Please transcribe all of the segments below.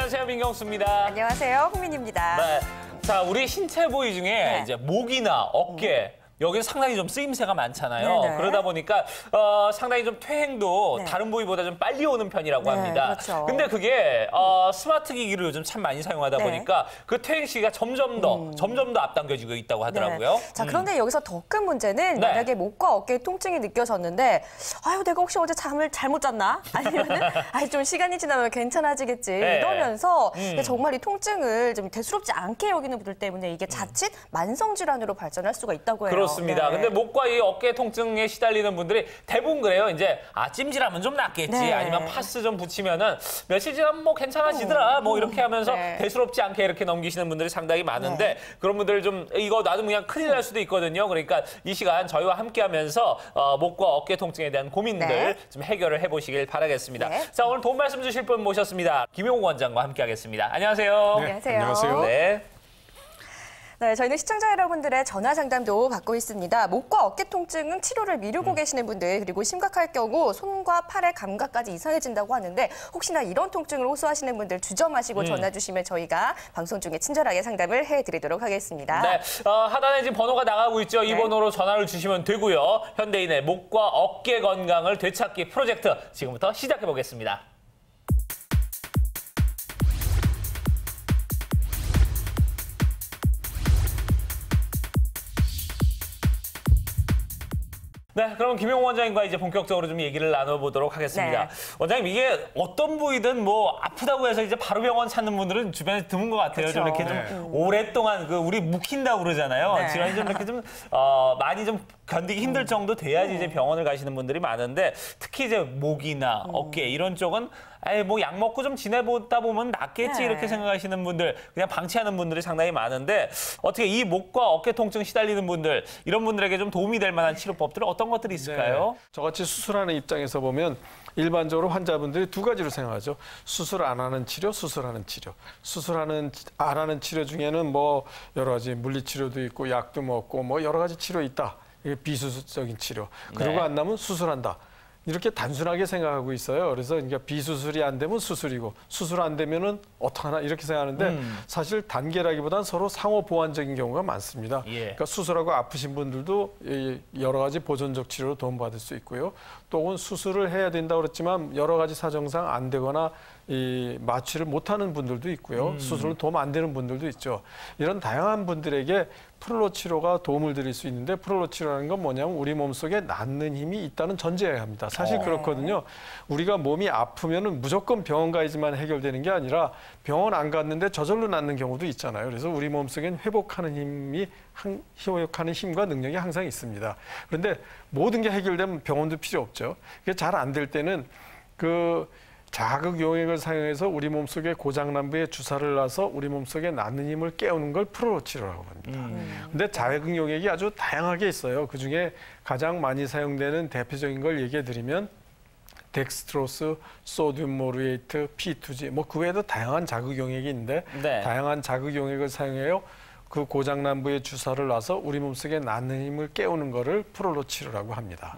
안녕하세요, 민경수입니다. 안녕하세요, 홍민입니다. 네. 자, 우리 신체 부위 중에 이제 목이나 어깨, 여기는 상당히 좀 쓰임새가 많잖아요. 네네. 그러다 보니까 상당히 좀 퇴행도 네. 다른 부위보다 좀 빨리 오는 편이라고 합니다. 그렇죠. 근데 그게 스마트 기기를 요즘 참 많이 사용하다 보니까 그 퇴행 시기가 점점 더 앞당겨지고 있다고 하더라고요. 네. 자, 그런데 여기서 더 큰 문제는 네. 만약에 목과 어깨에 통증이 느껴졌는데 아유, 내가 혹시 어제 잠을 잘못 잤나? 아니면은 좀 시간이 지나면 괜찮아지겠지 네. 이러면서 정말 이 통증을 좀 대수롭지 않게 여기는 분들 때문에 이게 자칫 만성 질환으로 발전할 수가 있다고 해요. 그렇습니다. 네. 근데 목과 이 어깨 통증에 시달리는 분들이 대부분 그래요. 이제 찜질하면 좀 낫겠지. 네. 아니면 파스 좀 붙이면은 며칠 지나면 뭐 괜찮아지더라. 뭐 이렇게 하면서 네. 대수롭지 않게 이렇게 넘기시는 분들이 상당히 많은데 그런 분들 좀 이거 놔두면 그냥 큰일 날 수도 있거든요. 그러니까 이 시간 저희와 함께하면서 목과 어깨 통증에 대한 고민들 네. 좀 해결을 해보시길 바라겠습니다. 네. 자, 오늘 도움 말씀 주실 분 모셨습니다. 김용욱 원장과 함께하겠습니다. 안녕하세요. 네. 안녕하세요. 안녕하세요. 네. 네, 저희는 시청자 여러분들의 전화 상담도 받고 있습니다. 목과 어깨 통증은 치료를 미루고 계시는 분들, 그리고 심각할 경우 손과 팔의 감각까지 이상해진다고 하는데 혹시나 이런 통증을 호소하시는 분들 주저마시고 전화 주시면 저희가 방송 중에 친절하게 상담을 해드리도록 하겠습니다. 네, 하단에 지금 번호가 나가고 있죠. 이 네. 번호로 전화를 주시면 되고요. 현대인의 목과 어깨 건강을 되찾기 프로젝트 지금부터 시작해 보겠습니다. 네, 그럼 김용욱 원장님과 이제 본격적으로 좀 얘기를 나눠보도록 하겠습니다. 네. 원장님, 이게 어떤 부위든 뭐 아프다고 해서 이제 바로 병원 찾는 분들은 주변에 드문 것 같아요. 좀 그렇죠. 이렇게 좀 오랫동안 우리 묵힌다고 그러잖아요. 네. 질환이 좀 이렇게 좀 많이 좀 견디기 힘들 정도 돼야지 이제 병원을 가시는 분들이 많은데 특히 이제 목이나 어깨 이런 쪽은 뭐 약 먹고 좀 지내보다 보면 낫겠지 네. 이렇게 생각하시는 분들, 그냥 방치하는 분들이 상당히 많은데 어떻게 이 목과 어깨 통증 시달리는 분들, 이런 분들에게 좀 도움이 될 만한 치료법들은 어떤 것들이 있을까요? 네. 저같이 수술하는 입장에서 보면 일반적으로 환자분들이 두 가지로 생각하죠. 수술 안 하는 치료, 수술하는 치료. 안 하는 치료 중에는 뭐 여러 가지 물리치료도 있고 약도 먹고 뭐 여러 가지 치료 있다. 이게 비수술적인 치료. 그러고 네. 안 나면 수술한다. 이렇게 단순하게 생각하고 있어요. 그래서 그러니까 비수술이 안 되면 수술이고 수술 안 되면은 어떡하나 이렇게 생각하는데 사실 단계라기보다는 서로 상호 보완적인 경우가 많습니다. 예. 그러니까 수술하고 아프신 분들도 여러 가지 보존적 치료로 도움받을 수 있고요. 또 혹은 수술을 해야 된다고 그랬지만 여러 가지 사정상 안 되거나 이 마취를 못하는 분들도 있고요. 수술은 도움 안 되는 분들도 있죠. 이런 다양한 분들에게 프롤로 치료가 도움을 드릴 수 있는데 프롤로 치료라는 건 뭐냐면 우리 몸속에 낫는 힘이 있다는 전제여야 합니다. 사실 그렇거든요. 우리가 몸이 아프면은 무조건 병원 가야지만 해결되는 게 아니라 병원 안 갔는데 저절로 낫는 경우도 있잖아요. 그래서 우리 몸속엔 회복하는 힘과 능력이 항상 있습니다. 그런데 모든 게 해결되면 병원도 필요 없죠. 그게 잘 안 될 때는 자극 용액을 사용해서 우리 몸속에 고장난부에 주사를 놔서 우리 몸속에 낫는 힘을 깨우는 걸 프롤로 치료라고 합니다. 근데 자극 용액이 아주 다양하게 있어요. 그중에 가장 많이 사용되는 대표적인 걸 얘기해 드리면 덱스트로스, 소듐 모루에이트, P2G 뭐 그 외에도 다양한 자극 용액이 있는데 네. 다양한 자극 용액을 사용해요. 그 고장난부에 주사를 놔서 우리 몸속에 낫는 힘을 깨우는 거를 프롤로 치료라고 합니다.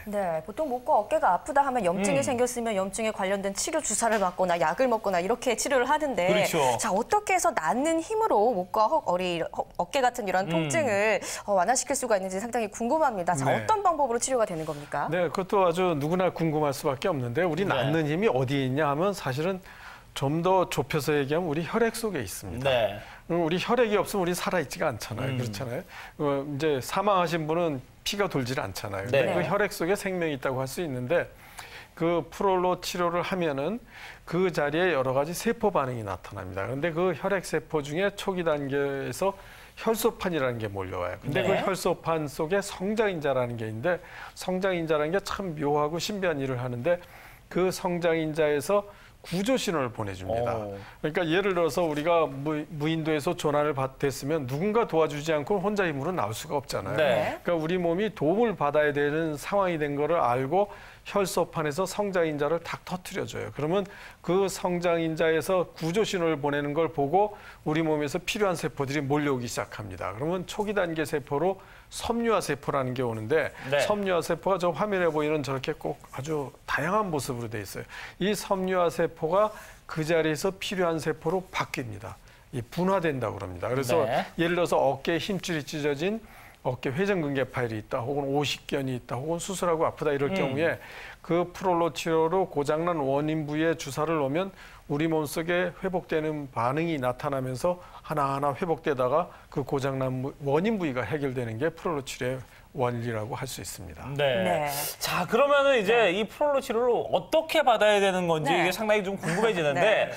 네, 보통 목과 어깨가 아프다 하면 염증이 생겼으면 염증에 관련된 치료 주사를 맞거나 약을 먹거나 이렇게 치료를 하는데 그렇죠. 자, 어떻게 해서 낫는 힘으로 목과 어깨 같은 이런 통증을 완화시킬 수가 있는지 상당히 궁금합니다. 자, 네. 어떤 방법으로 치료가 되는 겁니까? 네, 그것도 아주 누구나 궁금할 수밖에 없는데 우리 낫는 힘이 어디에 있냐 하면 사실은 좀 더 좁혀서 얘기하면 우리 혈액 속에 있습니다. 네. 우리 혈액이 없으면 우리 살아있지가 않잖아요. 그렇잖아요. 이제 사망하신 분은 피가 돌질 않잖아요. 근데 네. 그 혈액 속에 생명이 있다고 할 수 있는데 그 프롤로 치료를 하면은 그 자리에 여러 가지 세포 반응이 나타납니다. 그런데 그 혈액 세포 중에 초기 단계에서 혈소판이라는 게 몰려와요. 근데 네. 그 혈소판 속에 성장인자라는 게 있는데 성장인자라는 게 참 묘하고 신비한 일을 하는데 그 성장인자에서 구조 신호를 보내줍니다. 그러니까 예를 들어서 우리가 무인도에서 조난을 받았으면 누군가 도와주지 않고 혼자 힘으로 나올 수가 없잖아요. 네. 그러니까 우리 몸이 도움을 받아야 되는 상황이 된 거를 알고 혈소판에서 성장인자를 탁 터뜨려줘요. 그러면 그 성장인자에서 구조 신호를 보내는 걸 보고 우리 몸에서 필요한 세포들이 몰려오기 시작합니다. 그러면 초기 단계 세포로 섬유화 세포라는 게 오는데 네. 섬유화 세포가 저 화면에 보이는 저렇게 꼭 아주 다양한 모습으로 돼 있어요. 이 섬유화 세포가 그 자리에서 필요한 세포로 바뀝니다. 이 분화된다고 그럽니다. 그래서 네. 예를 들어서 어깨에 힘줄이 찢어진 어깨 회전근개 파열이 있다, 혹은 오십견이 있다, 혹은 수술하고 아프다 이럴 경우에 그 프롤로 치료로 고장난 원인 부위에 주사를 놓으면 우리 몸속에 회복되는 반응이 나타나면서 하나하나 회복되다가 그 고장난 원인 부위가 해결되는 게 프롤로 치료의 원리라고 할 수 있습니다. 네. 네. 자, 그러면은 이제 이 프롤로 치료를 어떻게 받아야 되는 건지 네. 이게 상당히 좀 궁금해지는데, 네.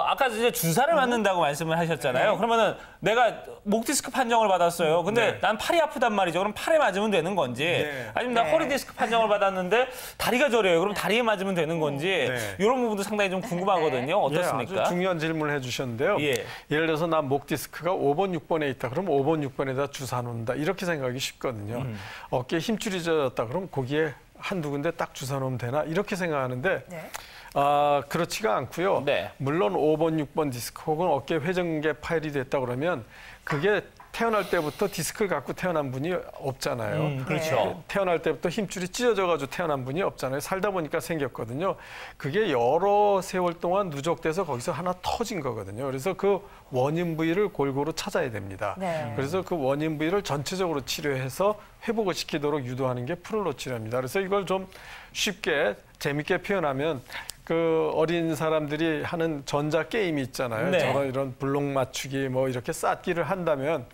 아까 이제 주사를 맞는다고 말씀을 하셨잖아요. 네. 그러면은 내가 목 디스크 판정을 받았어요. 근데 네. 난 팔이 아프단 말이죠. 그럼 팔에 맞으면 되는 건지, 네. 아니면 나 네. 허리 디스크 판정을 받았는데 다리가 저려요. 그럼 다리에 맞으면 되는 건지, 네. 이런 부분도 상당히 좀 궁금하거든요. 예, 어떻습니까? 아주 중요한 질문을 해주셨는데요. 예. 예를 들어서 난 목 디스크가 5번, 6번에 있다. 그럼 5번, 6번에다 주사 놓는다. 이렇게 생각하기 쉽거든요. 어깨에 힘줄이 젖었다. 그럼 거기에 한두 군데 딱 주사 놓으면 되나? 이렇게 생각하는데 네. 그렇지가 않고요. 네. 물론 5번, 6번 디스크 혹은 어깨 회전근개 파열이 됐다 그러면 그게 태어날 때부터 디스크를 갖고 태어난 분이 없잖아요. 그렇죠. 네. 태어날 때부터 힘줄이 찢어져가지고 태어난 분이 없잖아요. 살다 보니까 생겼거든요. 그게 여러 세월 동안 누적돼서 거기서 하나 터진 거거든요. 그래서 그 원인 부위를 골고루 찾아야 됩니다. 네. 그래서 그 원인 부위를 전체적으로 치료해서 회복을 시키도록 유도하는 게 프롤로 치료입니다. 그래서 이걸 좀 쉽게 재밌게 표현하면 그 어린 사람들이 하는 전자 게임이 있잖아요. 네. 저런 이런 블록 맞추기 뭐 이렇게 쌓기를 한다면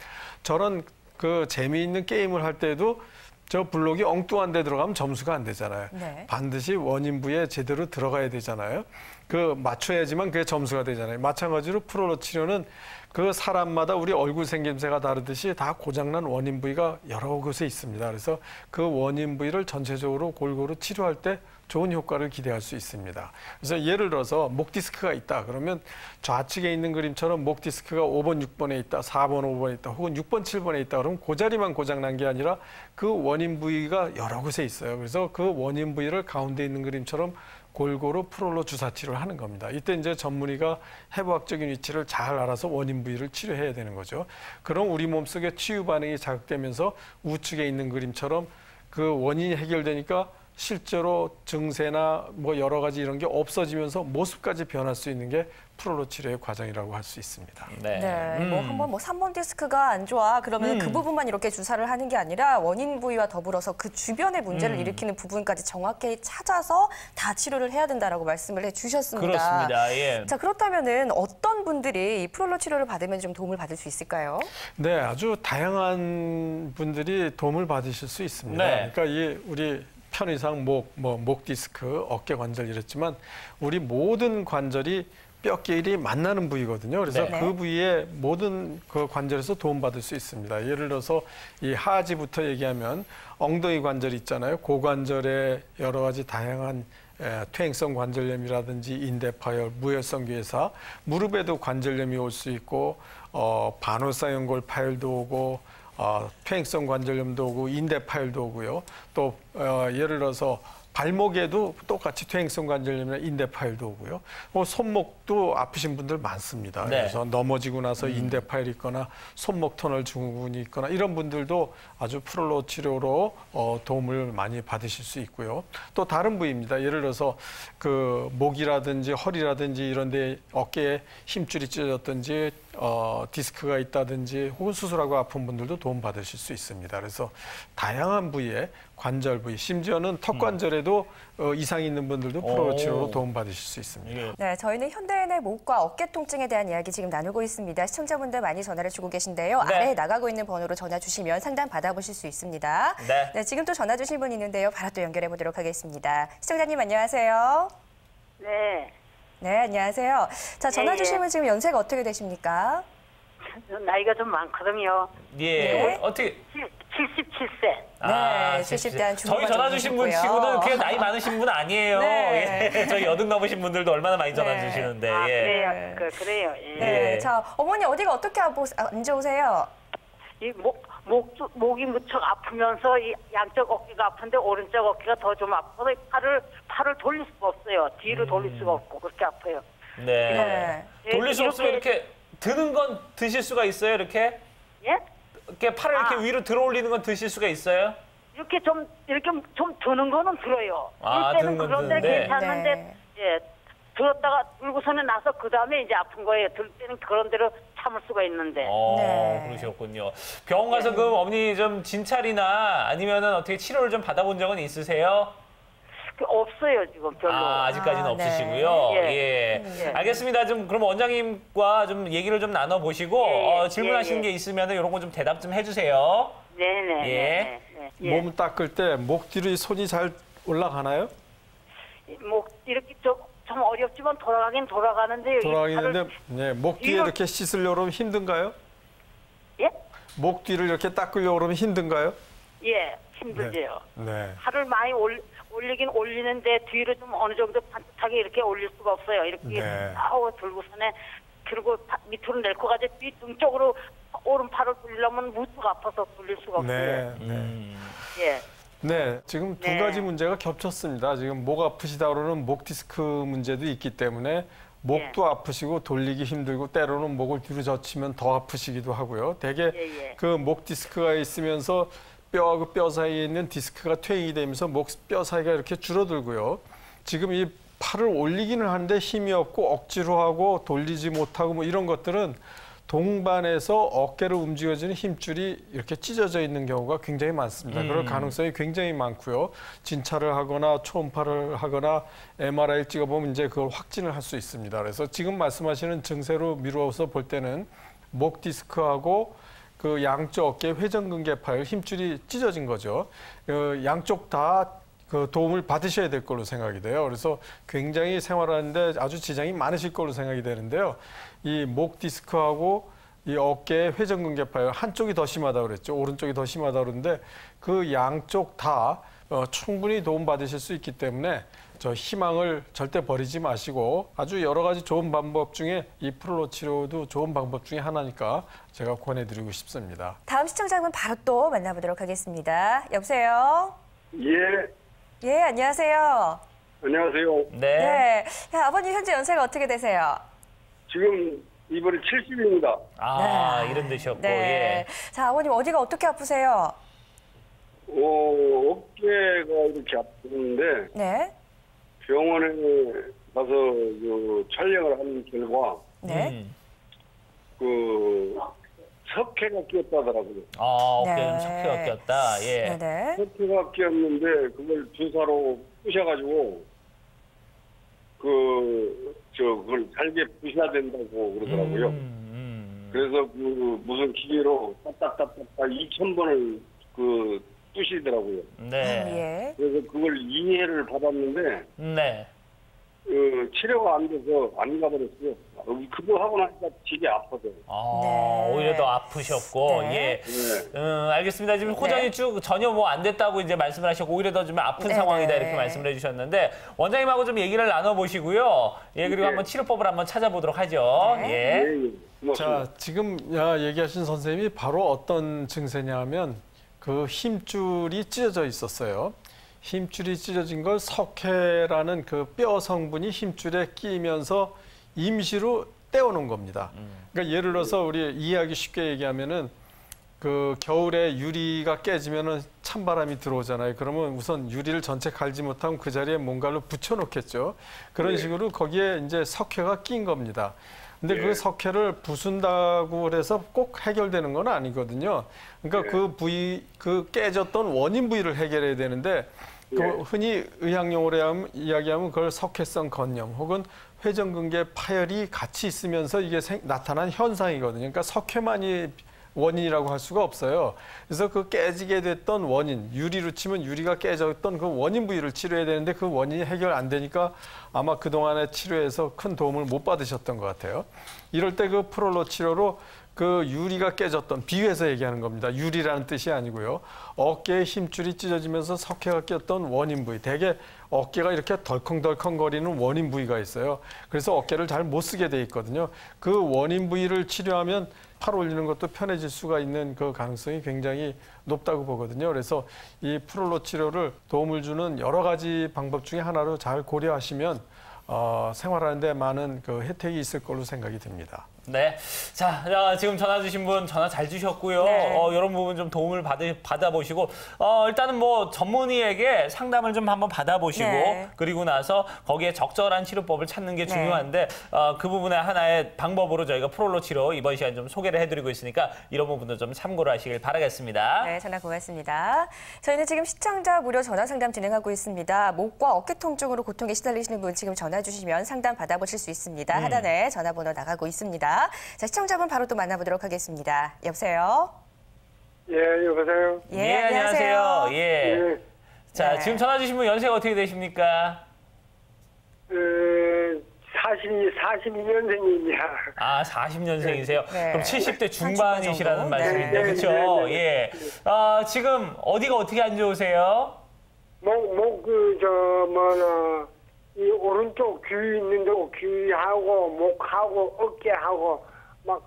저런 그 재미있는 게임을 할 때도 저 블록이 엉뚱한 데 들어가면 점수가 안 되잖아요. 네. 반드시 원인부에 제대로 들어가야 되잖아요. 그 맞춰야지만 그게 점수가 되잖아요. 마찬가지로 프롤로 치료는 그 사람마다 우리 얼굴 생김새가 다르듯이 다 고장난 원인 부위가 여러 곳에 있습니다. 그래서 그 원인 부위를 전체적으로 골고루 치료할 때 좋은 효과를 기대할 수 있습니다. 그래서 예를 들어서 목 디스크가 있다. 그러면 좌측에 있는 그림처럼 목 디스크가 5번, 6번에 있다, 4번, 5번에 있다, 혹은 6번, 7번에 있다. 그러면 그 자리만 고장난 게 아니라 그 원인 부위가 여러 곳에 있어요. 그래서 그 원인 부위를 가운데 있는 그림처럼 골고루 프롤로 주사 치료를 하는 겁니다. 이때 이제 전문의가 해부학적인 위치를 잘 알아서 원인 부위를 치료해야 되는 거죠. 그럼 우리 몸속에 치유 반응이 자극되면서 우측에 있는 그림처럼 그 원인이 해결되니까 실제로 증세나 뭐 여러 가지 이런 게 없어지면서 모습까지 변할 수 있는 게 프롤로 치료의 과정이라고 할 수 있습니다. 네. 네, 뭐 한번 뭐 3번 디스크가 안 좋아 그러면 그 부분만 이렇게 주사를 하는 게 아니라 원인 부위와 더불어서 그 주변의 문제를 일으키는 부분까지 정확히 찾아서 다 치료를 해야 된다라고 말씀을 해주셨습니다. 그렇습니다. 예. 자, 그렇다면은 어떤 분들이 이 프롤로 치료를 받으면 좀 도움을 받을 수 있을까요? 네, 아주 다양한 분들이 도움을 받으실 수 있습니다. 네. 그러니까 이 우리 편의상 목 디스크, 어깨 관절 이랬지만 우리 모든 관절이 뼈끼리 만나는 부위거든요. 그래서 네. 그 부위에 모든 그 관절에서 도움받을 수 있습니다. 예를 들어서 이 하지부터 얘기하면 엉덩이 관절 있잖아요. 고관절에 여러 가지 다양한 퇴행성 관절염이라든지 인대 파열, 무혈성 괴사, 무릎에도 관절염이 올 수 있고 반월사 연골 파열도 오고 퇴행성 관절염도 오고 인대 파열도 오고요. 또 예를 들어서 발목에도 똑같이 퇴행성 관절염이나 인대 파열도 오고요. 손목도 아프신 분들 많습니다. 네. 그래서 넘어지고 나서 인대 파열이 있거나 손목 터널 증후군이 있거나 이런 분들도 아주 프롤로 치료로 도움을 많이 받으실 수 있고요. 또 다른 부위입니다. 예를 들어서 그 목이라든지 허리라든지 이런 데 어깨에 힘줄이 찢어졌든지 디스크가 있다든지 혹은 수술하고 아픈 분들도 도움 받으실 수 있습니다. 그래서 다양한 부위에 관절 부위, 심지어는 턱 관절에도 이상이 있는 분들도 프롤로 치료로 도움 받으실 수 있습니다. 네, 저희는 현대인의 목과 어깨 통증에 대한 이야기 지금 나누고 있습니다. 시청자분들 많이 전화를 주고 계신데요. 네. 아래에 나가고 있는 번호로 전화 주시면 상담 받아보실 수 있습니다. 네. 지금 또 전화 주신 분 있는데요. 바로 또 연결해 보도록 하겠습니다. 시청자님 안녕하세요. 네. 네, 안녕하세요. 자, 전화 네. 주신 분 지금 연세가 어떻게 되십니까? 나이가 좀 많거든요. 예. 네. 어떻게 77세. 네, 70대 한 저희 중후반 전화 주신 분 정도시고요. 치고는 그게 나이 많으신 분 아니에요. 네. 예. 저희 여든 넘으신 분들도 얼마나 많이 전화 네. 주시는데. 아, 예. 그래요. 그래요. 예. 네, 예. 자, 어머니 어디가 어떻게 안 좋으세요? 이 목이 무척 아프면서 이 양쪽 어깨가 아픈데 오른쪽 어깨가 더 좀 아파서 팔을 돌릴 수가 없어요. 뒤로 돌릴 수가 없고 그렇게 아파요. 네. 네. 돌릴 수 없으면 이렇게 드는 건 드실 수가 있어요, 이렇게? 예? 이렇게 팔을 이렇게 위로 들어 올리는 건 드실 수가 있어요? 이렇게 좀 드는 거는 들어요. 아, 들 때는 드는 건 그런데 드는데. 괜찮은데 네. 예. 들었다가 들고서는 나서 그 다음에 이제 아픈 거예요. 들 때는 그런 대로 참을 수가 있는데. 네. 그러셨군요. 병원 가서 그 어머니 좀 진찰이나 아니면은 어떻게 치료를 좀 받아본 적은 있으세요? 없어요 지금 별로. 아직까지는 아, 없으시고요. 네. 예. 알겠습니다. 좀 그럼 원장님과 좀 얘기를 좀 나눠보시고 예, 질문하시는 예. 게 있으면 이런 거 좀 대답 좀 해주세요. 네네. 예. 몸 닦을 때 목 뒤로 손이 잘 올라가나요? 이렇게 좀 어렵지만 돌아가긴 돌아가는데요. 돌아가는데 네, 목 뒤에 뒤로- 이렇게 씻으려고 그러면 힘든가요? 예? 목 뒤를 이렇게 닦으려고 그러면 힘든가요? 예, 힘들죠. 네. 팔을 많이 올리긴 올리는데 뒤로 좀 어느 정도 반듯하게 이렇게 올릴 수가 없어요. 이렇게 네. 들고서는 그리고 밑으로 낼 거 가지 뒤등 쪽으로 오른팔을 돌리려면 무뚝 아파서 돌릴 수가 없어요. 네. 네. 예. 네, 지금 두 네. 가지 문제가 겹쳤습니다. 지금 목 아프시다 그러는 목 디스크 문제도 있기 때문에 목도 아프시고 돌리기 힘들고 때로는 목을 뒤로 젖히면 더 아프시기도 하고요. 대개 예. 그 목 디스크가 있으면서 뼈하고 뼈 사이에 있는 디스크가 퇴행이 되면서 목 뼈 사이가 이렇게 줄어들고요. 지금 이 팔을 올리기는 하는데 힘이 없고 억지로 하고 돌리지 못하고 뭐 이런 것들은 동반해서 어깨를 움직여주는 힘줄이 이렇게 찢어져 있는 경우가 굉장히 많습니다. 그럴 가능성이 굉장히 많고요. 진찰을 하거나 초음파를 하거나 MRI를 찍어보면 이제 그걸 확진을 할 수 있습니다. 그래서 지금 말씀하시는 증세로 미루어서 볼 때는 목 디스크하고 그 양쪽 어깨 회전근개파열 힘줄이 찢어진 거죠. 양쪽 다 그 도움을 받으셔야 될 걸로 생각이 돼요. 그래서 굉장히 생활하는데 아주 지장이 많으실 걸로 생각이 되는데요. 이 목 디스크하고 이 어깨 회전근개파열 한쪽이 더 심하다고 그랬죠. 오른쪽이 더 심하다고 그러는데 그 양쪽 다 충분히 도움 받으실 수 있기 때문에 저 희망을 절대 버리지 마시고 아주 여러 가지 좋은 방법 중에 이 프롤로 치료도 좋은 방법 중에 하나니까 제가 권해드리고 싶습니다. 다음 시청자분 바로 또 만나보도록 하겠습니다. 여보세요? 예, 예, 안녕하세요. 안녕하세요. 네. 네. 야, 아버님 현재 연세가 어떻게 되세요? 지금 이번에 70입니다. 아, 네. 이런 데셨고, 네. 예. 자, 아버님 어디가 어떻게 아프세요? 어깨가 이렇게 아프는데 네. 병원에 가서 그 촬영을 한 결과 네. 그 석회가 끼었다더라고요. 아, 어깨 네. 척추가 꼈다. 예. 네네. 석회가 끼었는데 그걸 주사로 부셔가지고 그걸 잘게 부셔야 된다고 그러더라고요. 그래서 그 무슨 기계로 딱딱딱딱 2,000번을 그 부시더라고요. 네. 예. 그래서 그걸 2회를 받았는데 네. 치료가 안 돼서 안 가버렸어요. 그거 하고 나니까 되게 아파서. 아, 네. 오히려 더 아프셨고, 네. 예. 네. 알겠습니다. 지금 호전이 쭉 전혀 뭐 안 됐다고 이제 말씀을 하셨고, 오히려 더 좀 아픈 네, 상황이다 네. 이렇게 말씀을 해주셨는데, 원장님하고 좀 얘기를 나눠보시고요. 예, 그리고 네. 한번 치료법을 한번 찾아보도록 하죠. 네. 예. 예, 고맙습니다. 자, 지금 얘기하신 선생님이 바로 어떤 증세냐면 그 힘줄이 찢어져 있었어요. 힘줄이 찢어진 걸 석회라는 그 뼈 성분이 힘줄에 끼면서 임시로 떼어놓은 겁니다. 그러니까 예를 들어서 우리 이해하기 쉽게 얘기하면은 그 겨울에 유리가 깨지면은 찬바람이 들어오잖아요. 그러면 우선 유리를 전체 갈지 못하면 그 자리에 뭔가를 붙여놓겠죠. 그런 식으로 거기에 이제 석회가 낀 겁니다. 근데 그 석회를 부순다고 해서 꼭 해결되는 건 아니거든요. 그러니까 그 부위, 그 깨졌던 원인 부위를 해결해야 되는데 그 흔히 의학용어로 이야기하면 그걸 석회성 건염 혹은 회전근개 파열이 같이 있으면서 이게 나타난 현상이거든요. 그러니까 석회만이 원인이라고 할 수가 없어요. 그래서 그 깨지게 됐던 원인, 유리로 치면 유리가 깨졌던 그 원인 부위를 치료해야 되는데 그 원인이 해결 안 되니까 아마 그동안의 치료에서 큰 도움을 못 받으셨던 것 같아요. 이럴 때 그 프롤로 치료로 그 유리가 깨졌던, 비유해서 얘기하는 겁니다. 유리라는 뜻이 아니고요. 어깨에 힘줄이 찢어지면서 석회가 꼈던 원인 부위. 대개 어깨가 이렇게 덜컹덜컹거리는 원인 부위가 있어요. 그래서 어깨를 잘 못 쓰게 돼 있거든요. 그 원인 부위를 치료하면 팔 올리는 것도 편해질 수가 있는 그 가능성이 굉장히 높다고 보거든요. 그래서 이 프롤로 치료를 도움을 주는 여러 가지 방법 중에 하나로 잘 고려하시면 생활하는데 많은 그 혜택이 있을 걸로 생각이 듭니다. 네. 자, 지금 전화 주신 분 전화 잘 주셨고요. 네. 이런 부분 좀 도움을 받아보시고, 일단은 뭐 전문의에게 상담을 좀 한번 받아보시고, 네. 그리고 나서 거기에 적절한 치료법을 찾는 게 네. 중요한데, 그 부분의 하나의 방법으로 저희가 프롤로 치료 이번 시간 좀 소개를 해드리고 있으니까 이런 부분도 좀 참고를 하시길 바라겠습니다. 네, 전화 고맙습니다. 저희는 지금 시청자 무료 전화 상담 진행하고 있습니다. 목과 어깨 통증으로 고통에 시달리시는 분 지금 전화 주시면 상담 받아보실 수 있습니다. 하단에 전화번호 나가고 있습니다. 자, 시청자분 바로 또 만나보도록 하겠습니다. 여보세요? 예, 여보세요? 예, 안녕하세요. 예. 예, 자, 네. 지금 전화 주신 분 연세가 어떻게 되십니까? 42년생입니다. 아, 40년생이세요? 네. 그럼 70대 30대 중반이시라는 정도? 말씀인데, 네. 그렇죠? 네. 예. 지금 어디가 어떻게 안 좋으세요? 이 오른쪽 귀 있는데 귀하고 목하고 어깨하고 막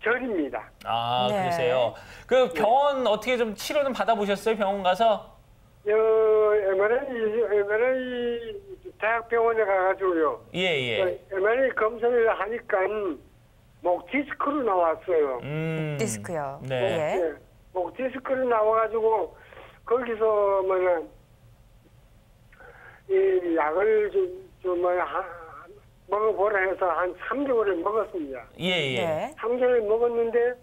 저립니다. 아, 네. 그러세요. 그 병원 어떻게 좀 치료는 받아보셨어요? 병원 가서? MRI 대학병원에 가가지고요. 예. MRI 검사를 하니까 목 디스크로 나왔어요. 디스크요. 네. 예. 예, 목 디스크로 나와가지고 거기서 이 약을 먹어보라 해서 한 3개월을 먹었습니다. 예. 네. 3개월 먹었는데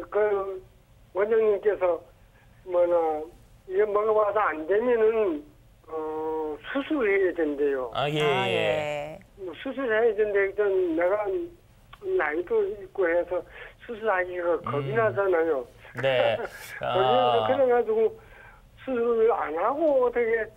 그 원장님께서 이거 먹어봐서 안 되면은 수술해야 된대요. 아, 예. 아, 예. 수술해야 된대. 내가 나이도 있고 해서 수술하기가 겁이 나잖아요. 네. 그래서 그래가지고 수술을 안 하고 어떻게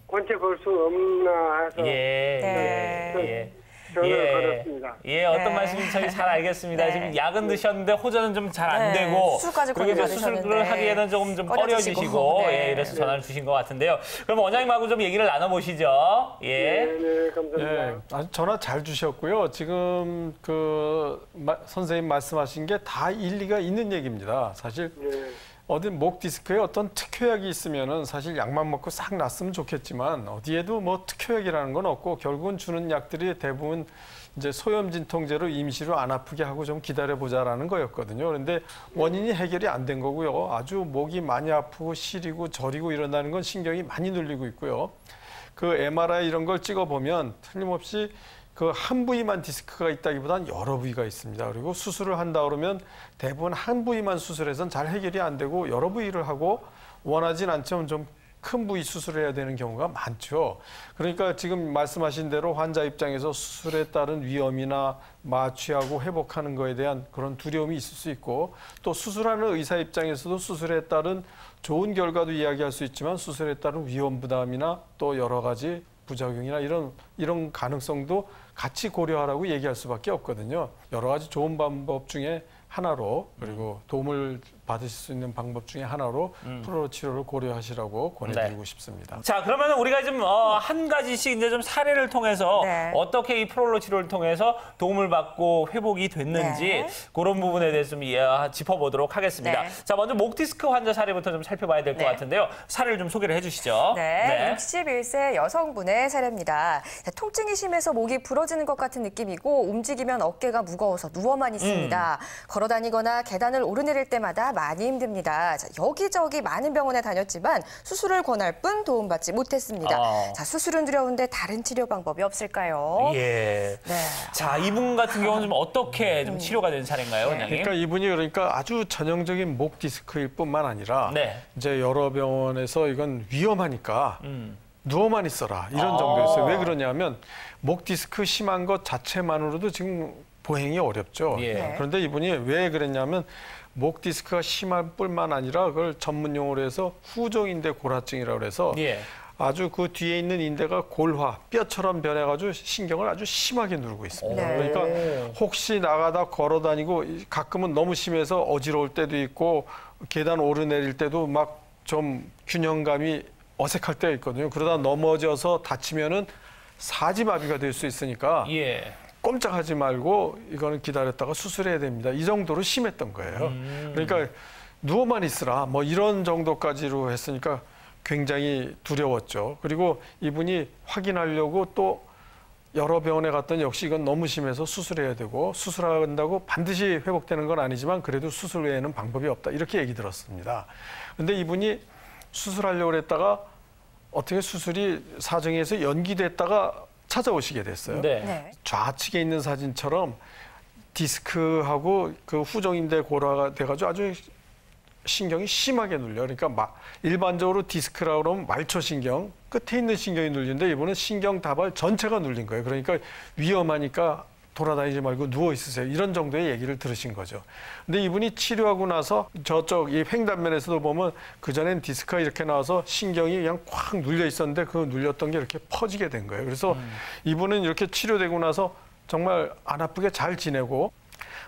권체 걸 수 없나 해서 예. 전화를 걸었습니다. 예, 어떤 네. 말씀인지 저희 잘 알겠습니다. 네. 지금 약은 드셨는데 호전은 좀 잘 안 네, 되고 수술까지 그리고 이제 권유받으셨는데 수술을 하기에는 조금 좀 꺼려지시고, 꺼려지시고 네. 예, 이래서 전화를 주신 것 같은데요. 그럼 원장님하고 좀 얘기를 나눠보시죠. 예. 네, 감사합니다. 예, 아주 전화 잘 주셨고요. 지금 선생님 말씀하신 게 다 일리가 있는 얘기입니다. 사실 네. 어디 목 디스크에 어떤 특효약이 있으면은 사실 약만 먹고 싹 났으면 좋겠지만 어디에도 뭐 특효약이라는 건 없고 결국은 주는 약들이 대부분 이제 소염 진통제로 임시로 안 아프게 하고 좀 기다려보자라는 거였거든요. 그런데 원인이 해결이 안 된 거고요. 아주 목이 많이 아프고 시리고 저리고 이런다는 건 신경이 많이 눌리고 있고요. 그 MRI 이런 걸 찍어보면 틀림없이 그 한 부위만 디스크가 있다기보다는 여러 부위가 있습니다. 그리고 수술을 한다 그러면 대부분 한 부위만 수술해서는 잘 해결이 안 되고 여러 부위를 하고 원하진 않지만 좀 큰 부위 수술을 해야 되는 경우가 많죠. 그러니까 지금 말씀하신 대로 환자 입장에서 수술에 따른 위험이나 마취하고 회복하는 거에 대한 그런 두려움이 있을 수 있고 또 수술하는 의사 입장에서도 수술에 따른 좋은 결과도 이야기할 수 있지만 수술에 따른 위험 부담이나 또 여러 가지 부작용이나 이런 가능성도 같이 고려하라고 얘기할 수밖에 없거든요. 여러 가지 좋은 방법 중에 하나로 그리고 도움을 받으실 수 있는 방법 중에 하나로 프롤로 치료를 고려하시라고 권해드리고 싶습니다. 자, 그러면 우리가 좀 한 가지씩 이제 좀 사례를 통해서 네. 어떻게 이 프롤로 치료를 통해서 도움을 받고 회복이 됐는지 네. 그런 부분에 대해서 좀 짚어보도록 하겠습니다. 네. 자, 먼저 목 디스크 환자 사례부터 좀 살펴봐야 될 것 네. 같은데요. 사례를 좀 소개를 해주시죠. 네, 61세 여성분의 사례입니다. 자, 통증이 심해서 목이 부러지는 것 같은 느낌이고 움직이면 어깨가 무거워서 누워만 있습니다. 걸어 다니거나 계단을 오르내릴 때마다 많이 힘듭니다. 자, 여기저기 많은 병원에 다녔지만 수술을 권할 뿐 도움받지 못했습니다. 자, 수술은 두려운데 다른 치료 방법이 없을까요? 예. 네. 자, 이분 같은 경우는 좀 어떻게 좀 치료가 된 사례인가요, 원장님? 그러니까 이분이 아주 전형적인 목 디스크일 뿐만 아니라 네. 이제 여러 병원에서 이건 위험하니까 누워만 있어라 이런 정도였어요. 왜 그러냐면 목 디스크 심한 것 자체만으로도 지금 보행이 어렵죠. 예. 네. 그런데 이분이 왜 그랬냐면 목 디스크가 심할 뿐만 아니라 그걸 전문 용어로 해서 후종인대 골화증이라고 그래서 예. 아주 그 뒤에 있는 인대가 골화, 뼈처럼 변해가지고 신경을 아주 심하게 누르고 있습니다. 네. 그러니까 혹시 나가다 걸어 다니고 가끔은 너무 심해서 어지러울 때도 있고 계단 오르내릴 때도 막 좀 균형감이 어색할 때가 있거든요. 그러다 넘어져서 다치면은 사지마비가 될 수 있으니까 예. 꼼짝하지 말고 이거는 기다렸다가 수술해야 됩니다. 이 정도로 심했던 거예요. 그러니까 누워만 있으라 뭐 이런 정도까지로 했으니까 굉장히 두려웠죠. 그리고 이분이 확인하려고 또 여러 병원에 갔더니 역시 이건 너무 심해서 수술해야 되고 수술한다고 반드시 회복되는 건 아니지만 그래도 수술 외에는 방법이 없다. 이렇게 얘기 들었습니다. 근데 이분이 수술하려고 그랬다가 어떻게 수술이 사정에서 연기됐다가 찾아오시게 됐어요. 네. 좌측에 있는 사진처럼 디스크하고 그 후정인대 고라가 돼가지고 아주 신경이 심하게 눌려. 그러니까 일반적으로 디스크라고 그러면 말초신경, 끝에 있는 신경이 눌리는데 이분은 신경 다발 전체가 눌린 거예요. 그러니까 위험하니까 돌아다니지 말고 누워 있으세요. 이런 정도의 얘기를 들으신 거죠. 근데 이분이 치료하고 나서 저쪽 이 횡단면에서도 보면 그전엔 디스크가 이렇게 나와서 신경이 그냥 콱 눌려 있었는데 그 눌렸던 게 이렇게 퍼지게 된 거예요. 그래서 이분은 이렇게 치료되고 나서 정말 안 아프게 잘 지내고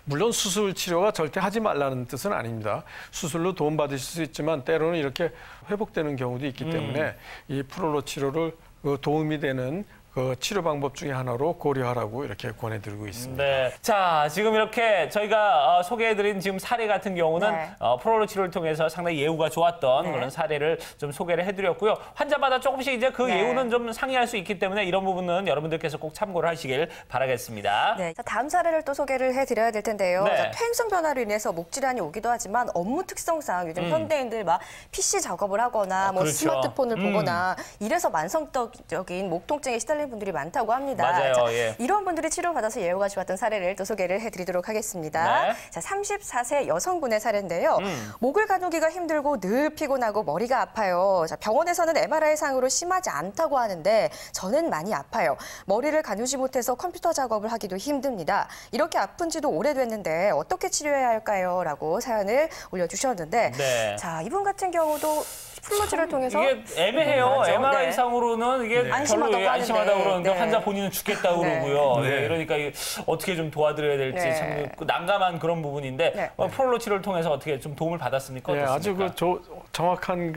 물론 수술 치료가 절대 하지 말라는 뜻은 아닙니다. 수술로 도움받으실 수 있지만 때로는 이렇게 회복되는 경우도 있기 때문에 이 프롤로 치료를 도움이 되는 그 치료 방법 중에 하나로 고려하라고 이렇게 권해드리고 있습니다. 네. 자, 지금 이렇게 저희가 소개해드린 지금 사례 같은 경우는 네. 프롤로 치료를 통해서 상당히 예후가 좋았던 네. 그런 사례를 좀 소개를 해드렸고요. 환자마다 조금씩 이제 그 네. 예후는 좀 상이할 수 있기 때문에 이런 부분은 여러분들께서 꼭 참고를 하시길 바라겠습니다. 네, 자, 다음 사례를 또 소개를 해드려야 될 텐데요. 네. 자, 퇴행성 변화로 인해서 목 질환이 오기도 하지만 업무 특성상 요즘 현대인들 막 PC 작업을 하거나 뭐 그렇죠. 스마트폰을 보거나 이래서 만성적인 목 통증에 시달리는 분들이 많다고 합니다. 맞아요. 자, 예. 이런 분들이 치료받아서 예후가 좋았던 사례를 또 소개를 해드리도록 하겠습니다. 네. 자, 34세 여성분의 사례인데요. 목을 가누기가 힘들고 늘 피곤하고 머리가 아파요. 자, 병원에서는 MRI상으로 심하지 않다고 하는데 저는 많이 아파요. 머리를 가누지 못해서 컴퓨터 작업을 하기도 힘듭니다. 이렇게 아픈 지도 오래됐는데 어떻게 치료해야 할까요? 라고 사연을 올려주셨는데 네. 자, 이분 같은 경우도 플로치를 통해서 이게 애매해요. 그렇죠. MRI상으로는 이게 별로 안심하다고 안심하다고 하는데. 그러는데 네. 환자 본인은 죽겠다고 네. 그러고요. 네. 예, 그러니까 이게 어떻게 좀 도와드려야 될지 네. 참 난감한 그런 부분인데 네. 프롤로 치료를 통해서 어떻게 좀 도움을 받았습니까? 예, 아주 어떻습니까? 정확한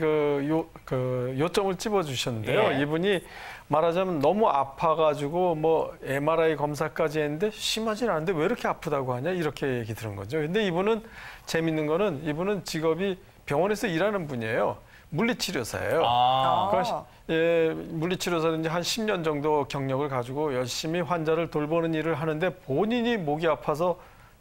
요점을 찝어주셨는데요. 예. 이분이 말하자면 너무 아파가지고 뭐 MRI 검사까지 했는데 심하진 않은데 왜 이렇게 아프다고 하냐 이렇게 얘기 들은 거죠. 근데 이분은 재밌는 거는 이분은 직업이 병원에서 일하는 분이에요. 물리치료사예요. 그러니까 물리치료사든지 한 10년 정도 경력을 가지고 열심히 환자를 돌보는 일을 하는데 본인이 목이 아파서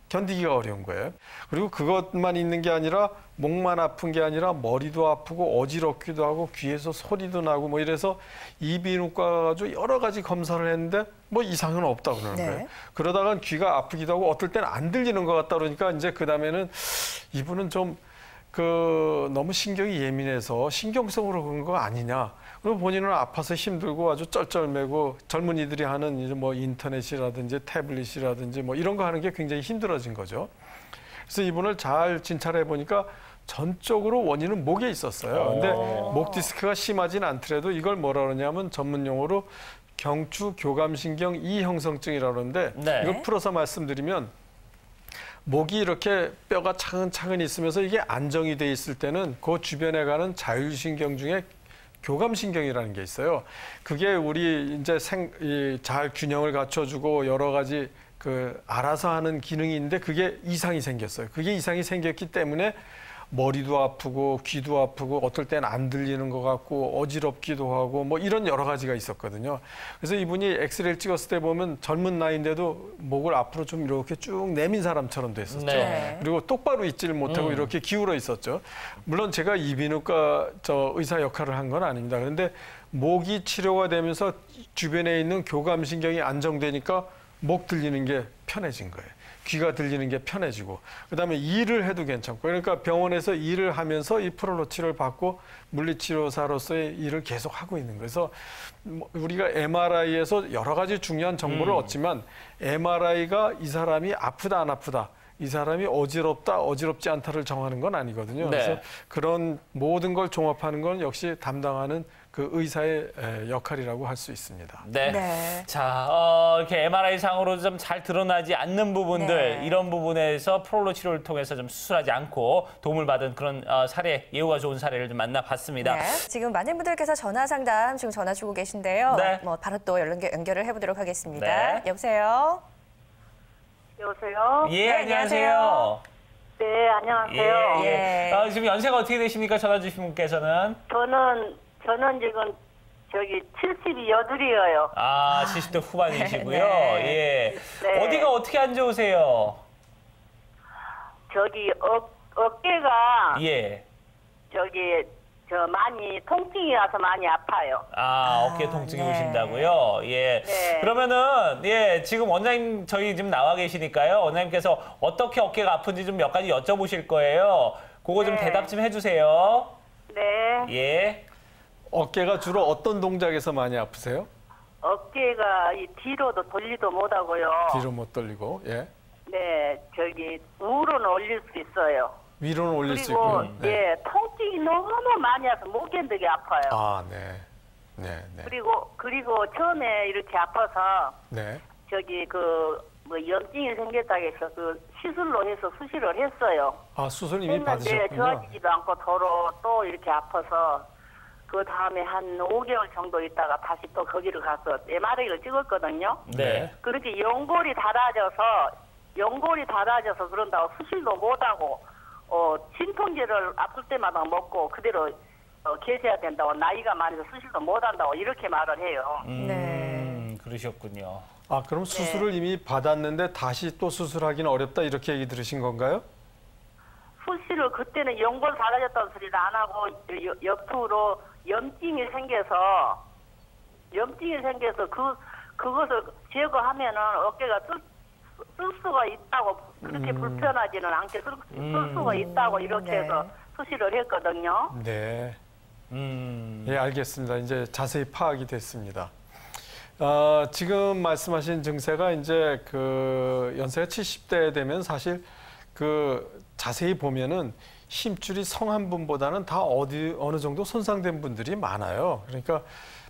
견디기가 어려운 거예요. 그리고 그것만 있는 게 아니라 목만 아픈 게 아니라 머리도 아프고 어지럽기도 하고 귀에서 소리도 나고 뭐 이래서 이비인후과 가가지고 여러 가지 검사를 했는데 뭐 이상은 없다고 그러는 네. 거예요. 그러다가 귀가 아프기도 하고 어떨 때는 안 들리는 것 같다 그러니까 이제 그 다음에는 이분은 좀 너무 신경이 예민해서 신경성으로 그런 거 아니냐. 그리고 본인은 아파서 힘들고 아주 쩔쩔매고 젊은이들이 하는 이제 뭐 인터넷이라든지 태블릿이라든지 뭐 이런 거 하는 게 굉장히 힘들어진 거죠. 그래서 이분을 잘 진찰해 보니까 전적으로 원인은 목에 있었어요. 근데 목 디스크가 심하진 않더라도 이걸 뭐라 그러냐면 전문 용어로 경추 교감신경 이형성증이라고 그러는데 네. 이걸 풀어서 말씀드리면 목이 이렇게 뼈가 차근차근 있으면서 이게 안정이 돼 있을 때는 그 주변에 가는 자율신경 중에 교감신경이라는 게 있어요. 그게 우리 이제 잘 균형을 갖춰주고 여러 가지 알아서 하는 기능이 있는데 그게 이상이 생겼어요. 그게 이상이 생겼기 때문에 머리도 아프고 귀도 아프고 어떨 때는 안 들리는 것 같고 어지럽기도 하고 뭐 이런 여러 가지가 있었거든요. 그래서 이분이 엑스레이를 찍었을 때 보면 젊은 나이인데도 목을 앞으로 좀 이렇게 쭉 내민 사람처럼 됐었죠. 네. 그리고 똑바로 있지를 못하고 이렇게 기울어 있었죠. 물론 제가 이비인후과 의사 역할을 한 건 아닙니다. 그런데 목이 치료가 되면서 주변에 있는 교감신경이 안정되니까 목 들리는 게 편해진 거예요. 귀가 들리는 게 편해지고 그다음에 일을 해도 괜찮고 그러니까 병원에서 일을 하면서 이 프롤로 치료를 받고 물리치료사로서의 일을 계속 하고 있는 거예요. 그래서 우리가 MRI에서 여러 가지 중요한 정보를 얻지만 MRI가 이 사람이 아프다 안 아프다 이 사람이 어지럽다 어지럽지 않다를 정하는 건 아니거든요. 네. 그래서 그런 모든 걸 종합하는 건 역시 담당하는 그 의사의 역할이라고 할 수 있습니다. 네. 네. 자, 이렇게 MRI상으로 좀 잘 드러나지 않는 부분들, 네. 이런 부분에서 프롤로 치료를 통해서 좀 수술하지 않고 도움을 받은 그런 사례, 예후가 좋은 사례를 좀 만나봤습니다. 네. 지금 많은 분들께서 전화 상담 지금 전화 주고 계신데요. 네. 뭐 바로 또 연결을 해보도록 하겠습니다. 네. 여보세요. 여보세요? 예, 네, 안녕하세요. 네, 안녕하세요. 예. 지금 연세가 어떻게 되십니까? 전화 주신 분께서는. 저는 지금 저기 78이에요. 70대 후반이시고요. 네. 예. 네. 어디가 어떻게 안 좋으세요? 저기 어깨가 예. 저기 많이 통증이 와서 많이 아파요. 어깨 통증이 네. 오신다고요? 예. 네. 그러면은, 예, 지금 원장님 저희 지금 나와 계시니까요. 원장님께서 어떻게 어깨가 아픈지 좀 몇 가지 여쭤보실 거예요. 그거 좀 네. 대답 좀 해주세요. 네. 예. 어깨가 주로 어떤 동작에서 많이 아프세요? 어깨가 이 뒤로도 돌리도 못하고요. 뒤로 못 돌리고, 예. 네, 저기 우로는 올릴 수 있어요. 위로는 올릴 수 그리고 있고요. 네. 예, 통증이 너무 많이 와서 못 견디게 아파요. 네. 네, 네. 그리고 처음에 이렇게 아파서 네. 저기 뭐 염증이 생겼다고 해서 그 시술로 해서 수술을 했어요. 수술 이미 했는데 받으셨군요. 좋아지지도 않고 도로 또 이렇게 아파서 그 다음에 한 5개월 정도 있다가 다시 또 거기를 가서 MRI를 찍었거든요. 네. 그렇게 연골이 닳아져서 그런다고 수술도 못하고 진통제를 아플 때마다 먹고 그대로 계셔야 된다고 나이가 많아서 수술도 못한다고 이렇게 말을 해요. 네. 그러셨군요. 그럼 수술을 이미 받았는데 다시 또 수술하기는 어렵다 이렇게 얘기 들으신 건가요? 수술을 그때는 연골 닳아졌다는 소리를 안 하고 옆으로 염증이 생겨서 그것을 제거하면은 어깨가 쓸 수가 있다고 그렇게 불편하지는 않게 쓸 수가 있다고 이렇게 해서 수술을 했거든요. 네. 음. 예, 알겠습니다. 이제 자세히 파악이 됐습니다. 지금 말씀하신 증세가 이제 그 연세가 70대 되면 사실 그 자세히 보면은 힘줄이 성한 분보다는 다 어느 정도 손상된 분들이 많아요. 그러니까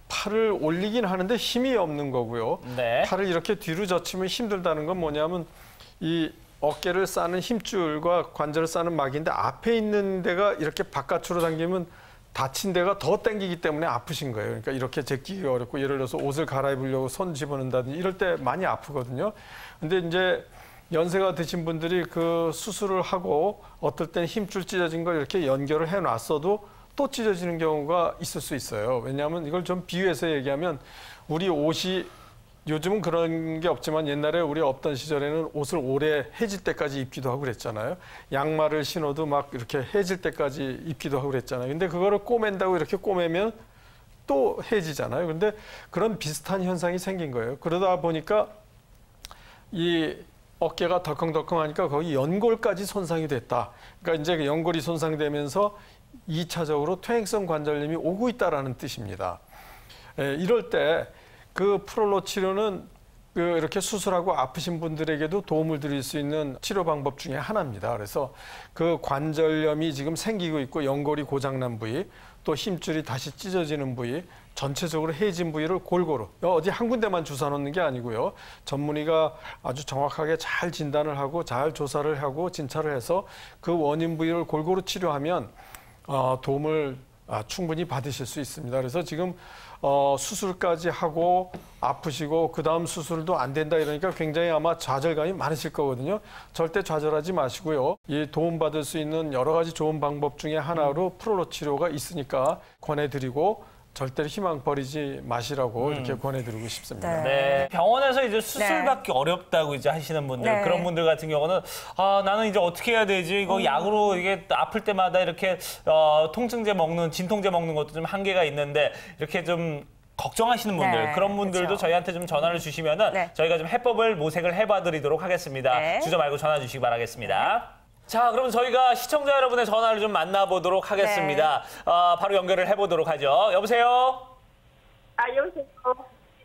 팔을 올리긴 하는데 힘이 없는 거고요. 네. 팔을 이렇게 뒤로 젖히면 힘들다는 건 뭐냐면 이 어깨를 싸는 힘줄과 관절을 싸는 막인데 앞에 있는 데가 이렇게 바깥으로 당기면 다친 데가 더 당기기 때문에 아프신 거예요. 그러니까 이렇게 제끼기가 어렵고 예를 들어서 옷을 갈아입으려고 손 집어넣는다든지 이럴 때 많이 아프거든요. 근데 이제 연세가 드신 분들이 그 수술을 하고 어떨 때는 힘줄 찢어진 걸 이렇게 연결을 해놨어도 또 찢어지는 경우가 있을 수 있어요. 왜냐하면 이걸 좀 비유해서 얘기하면 우리 옷이 요즘은 그런 게 없지만 옛날에 우리 없던 시절에는 옷을 오래 해질 때까지 입기도 하고 그랬잖아요. 양말을 신어도 막 이렇게 해질 때까지 입기도 하고 그랬잖아요. 근데 그거를 꼬맨다고 이렇게 꼬매면 또 해지잖아요. 근데 그런 비슷한 현상이 생긴 거예요. 그러다 보니까 이 어깨가 덜컹덜컹하니까 거기 연골까지 손상이 됐다. 그러니까 이제 연골이 손상되면서 2차적으로 퇴행성 관절염이 오고 있다라는 뜻입니다. 이럴 때 그 프롤로 치료는 이렇게 수술하고 아프신 분들에게도 도움을 드릴 수 있는 치료 방법 중에 하나입니다. 그래서 그 관절염이 지금 생기고 있고 연골이 고장난 부위, 또 힘줄이 다시 찢어지는 부위, 전체적으로 해진 부위를 골고루 어디 한 군데만 주사 놓는 게 아니고요. 전문의가 아주 정확하게 잘 진단을 하고 잘 조사를 하고 진찰을 해서 그 원인 부위를 골고루 치료하면 도움을 충분히 받으실 수 있습니다. 그래서 지금 수술까지 하고 아프시고 그 다음 수술도 안 된다 이러니까 굉장히 아마 좌절감이 많으실 거거든요. 절대 좌절하지 마시고요. 이 도움받을 수 있는 여러 가지 좋은 방법 중에 하나로 프롤로 치료가 있으니까 권해드리고 절대로 희망 버리지 마시라고 이렇게 권해드리고 싶습니다. 네. 병원에서 이제 수술받기 어렵다고 이제 하시는 분들, 네. 그런 분들 같은 경우는 나는 이제 어떻게 해야 되지? 이거 약으로 이게 아플 때마다 이렇게 통증제 먹는, 진통제 먹는 것도 좀 한계가 있는데 이렇게 좀 걱정하시는 분들, 네, 그런 분들도 그렇죠. 저희한테 좀 전화를 주시면은 네. 저희가 좀 해법을 모색을 해봐드리도록 하겠습니다. 네. 주저 말고 전화 주시기 바라겠습니다. 자, 그럼 저희가 시청자 여러분의 전화를 좀 만나보도록 하겠습니다. 바로 연결을 해보도록 하죠. 여보세요? 여보세요?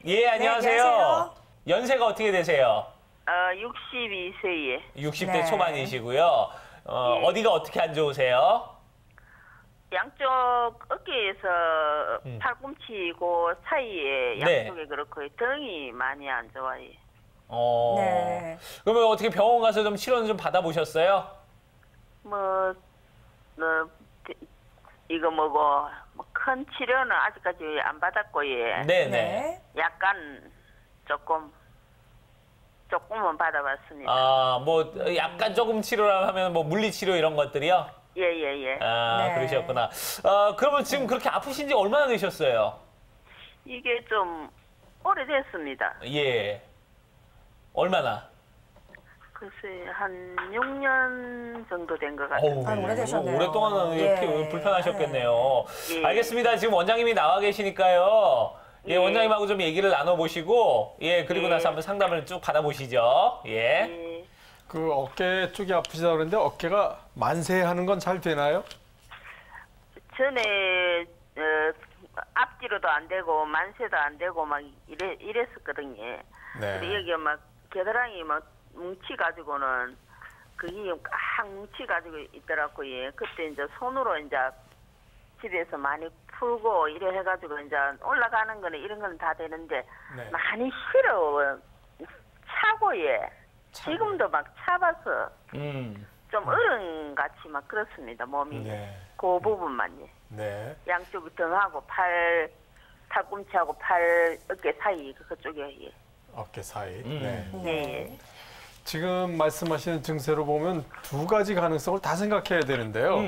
예, 안녕하세요. 안녕하세요. 연세가 어떻게 되세요? 62세에 60대 네. 초반이시고요. 어디가 어떻게 안 좋으세요? 양쪽 어깨에서 팔꿈치고 사이에 네. 양쪽에 그렇고 등이 많이 안 좋아요. 네. 그러면 어떻게 병원 가서 좀 치료는 좀 받아보셨어요? 이거 뭐고 큰 치료는 아직까지 안 받았고 예. 네네. 네. 약간 조금 조금은 받아봤습니다. 아, 뭐 약간 조금 치료를 하면 뭐 물리치료 이런 것들이요? 예. 아, 네. 그러셨구나. 그러면 지금 그렇게 아프신 지 얼마나 되셨어요? 이게 좀 오래됐습니다. 예. 얼마나? 글쎄 한 6년 정도 된 것 같아요. 아, 오래되셨네요. 오랫동안 이렇게 예. 불편하셨겠네요. 예. 알겠습니다. 지금 원장님이 나와 계시니까요. 예, 예. 원장님하고 좀 얘기를 나눠보시고, 예, 그리고 예. 나서 한번 상담을 쭉 받아보시죠. 예. 예. 그 어깨 쪽이 아프시다 그러는데 어깨가 만세하는 건 잘 되나요? 전에 앞뒤로도 안 되고 만세도 안 되고 막 이랬었거든요. 네. 근데 여기 막 겨드랑이 막 뭉치가지고는 그게 꽉 뭉치가지고 있더라고요. 그때 이제 손으로 이제 집에서 많이 풀고 이래 해가지고 이제 올라가는 거는 이런 거는 다 되는데 네. 많이 싫어. 차고예. 지금도 막 차봐서 좀 어른같이 막 그렇습니다. 몸이. 네. 그 부분만요. 네. 양쪽 등하고 팔, 팔꿈치하고 팔 어깨 사이 그쪽에 예. 어깨 사이. 네. 예. 지금 말씀하시는 증세로 보면 두 가지 가능성을 다 생각해야 되는데요.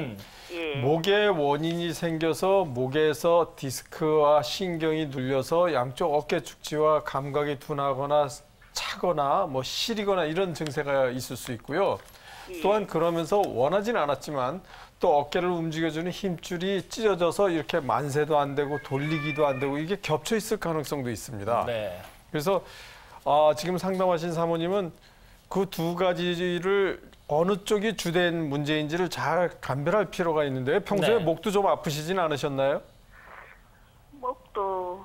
예. 목에 원인이 생겨서 목에서 디스크와 신경이 눌려서 양쪽 어깨 축지와 감각이 둔하거나 차거나 뭐 시리거나 이런 증세가 있을 수 있고요. 또한 그러면서 원하진 않았지만 또 어깨를 움직여주는 힘줄이 찢어져서 이렇게 만세도 안 되고 돌리기도 안 되고 이게 겹쳐 있을 가능성도 있습니다. 네. 그래서 지금 상담하신 사모님은 그 두 가지를 어느 쪽이 주된 문제인지를 잘 감별할 필요가 있는데요. 평소에 네. 목도 좀 아프시진 않으셨나요? 목도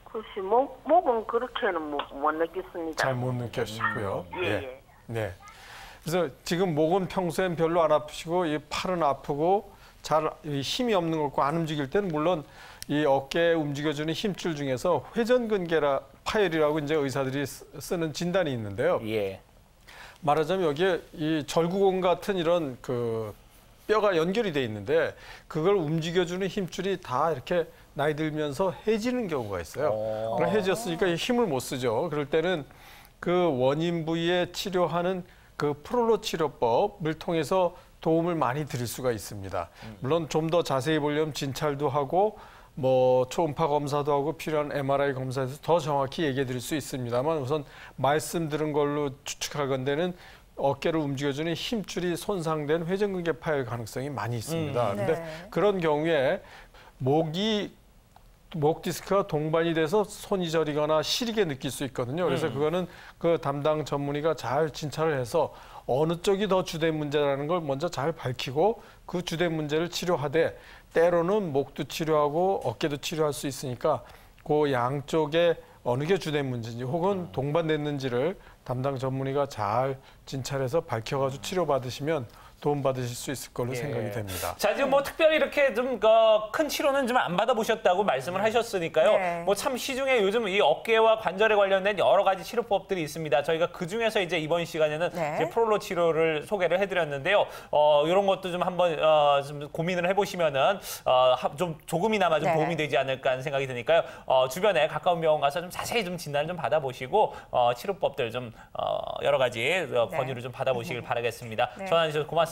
글쎄 목은 그렇게는 못 느꼈습니다. 잘 못 느끼시고요. 예. 네. 그래서 지금 목은 평소엔 별로 안 아프시고 이 팔은 아프고 잘 힘이 없는 것 같고 안 움직일 때는 물론 이 어깨에 움직여주는 힘줄 중에서 회전근개라 파열이라고 이제 의사들이 쓰는 진단이 있는데요. 예. 말하자면 여기에 이 절구공 같은 이런 그 뼈가 연결이 돼 있는데 그걸 움직여주는 힘줄이 다 이렇게 나이 들면서 해지는 경우가 있어요. 그럼 해졌으니까 힘을 못 쓰죠. 그럴 때는 그 원인 부위에 치료하는 그 프롤로 치료법을 통해서 도움을 많이 드릴 수가 있습니다. 물론 좀 더 자세히 보려면 진찰도 하고 뭐 초음파 검사도 하고 필요한 MRI 검사에서 더 정확히 얘기해 드릴 수 있습니다만 우선 말씀드린 걸로 추측하건대는 어깨를 움직여주는 힘줄이 손상된 회전근개 파열 가능성이 많이 있습니다. 그런데 네. 그런 경우에 목 디스크가 동반이 돼서 손이 저리거나 시리게 느낄 수 있거든요. 그래서 그거는 그 담당 전문의가 잘 진찰을 해서 어느 쪽이 더 주된 문제라는 걸 먼저 잘 밝히고 그 주된 문제를 치료하되 때로는 목도 치료하고 어깨도 치료할 수 있으니까 그 양쪽에 어느 게 주된 문제인지 혹은 동반됐는지를 담당 전문의가 잘 진찰해서 밝혀가지고 치료받으시면 도움받으실 수 있을 걸로 생각이 됩니다. 자, 지금 뭐 특별히 이렇게 좀 큰 치료는 좀 안 받아보셨다고 말씀을 하셨으니까요. 네. 뭐 참 시중에 요즘 이 어깨와 관절에 관련된 여러 가지 치료법들이 있습니다. 저희가 그 중에서 이제 이번 시간에는 네. 이제 프롤로 치료를 소개를 해드렸는데요. 이런 것도 좀 한번 좀 고민을 해보시면은 좀 조금이나마 좀 네. 도움이 되지 않을까 하는 생각이 드니까요. 주변에 가까운 병원 가서 좀 자세히 좀 진단을 좀 받아보시고 치료법들 좀 여러 가지 권유를 좀 받아보시길 바라겠습니다. 네. 전화 주셔서 고맙습니다.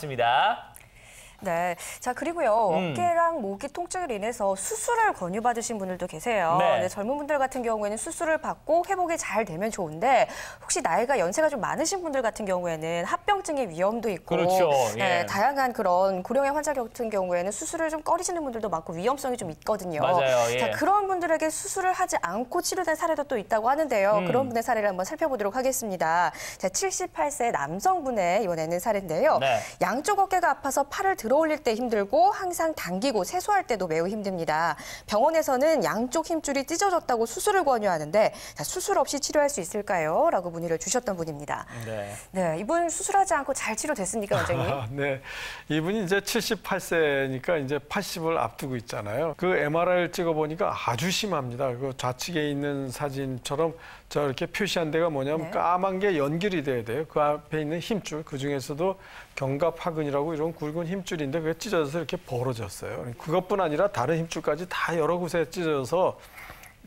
네. 자, 그리고요. 어깨랑 목이 통증을 인해서 수술을 권유받으신 분들도 계세요. 네. 네, 젊은 분들 같은 경우에는 수술을 받고 회복이 잘 되면 좋은데 혹시 나이가 연세가 좀 많으신 분들 같은 경우에는 합병증의 위험도 있고 그렇죠. 네, 예. 다양한 그런 고령의 환자 같은 경우에는 수술을 좀 꺼리시는 분들도 많고 위험성이 좀 있거든요. 맞아요. 예. 자, 그런 분들에게 수술을 하지 않고 치료된 사례도 또 있다고 하는데요. 그런 분의 사례를 한번 살펴보도록 하겠습니다. 자, 78세 남성분의 이번에는 사례인데요. 네. 양쪽 어깨가 아파서 팔을 들어올릴 때 힘들고 항상 당기고 세수할 때도 매우 힘듭니다. 병원에서는 양쪽 힘줄이 찢어졌다고 수술을 권유하는데 자, 수술 없이 치료할 수 있을까요? 라고 문의를 주셨던 분입니다. 네. 네, 이분 수술하지 않고 잘 치료됐습니까, 원장님? 네. 이분이 이제 78세니까 이제 80을 앞두고 있잖아요. 그 MRI를 찍어보니까 아주 심합니다. 그 좌측에 있는 사진처럼 저렇게 표시한 데가 뭐냐면 네. 까만 게 연결이 돼야 돼요. 그 앞에 있는 힘줄, 그 중에서도 견갑하근이라고 이런 굵은 힘줄인데 그게 찢어져서 이렇게 벌어졌어요. 그것뿐 아니라 다른 힘줄까지 다 여러 곳에 찢어져서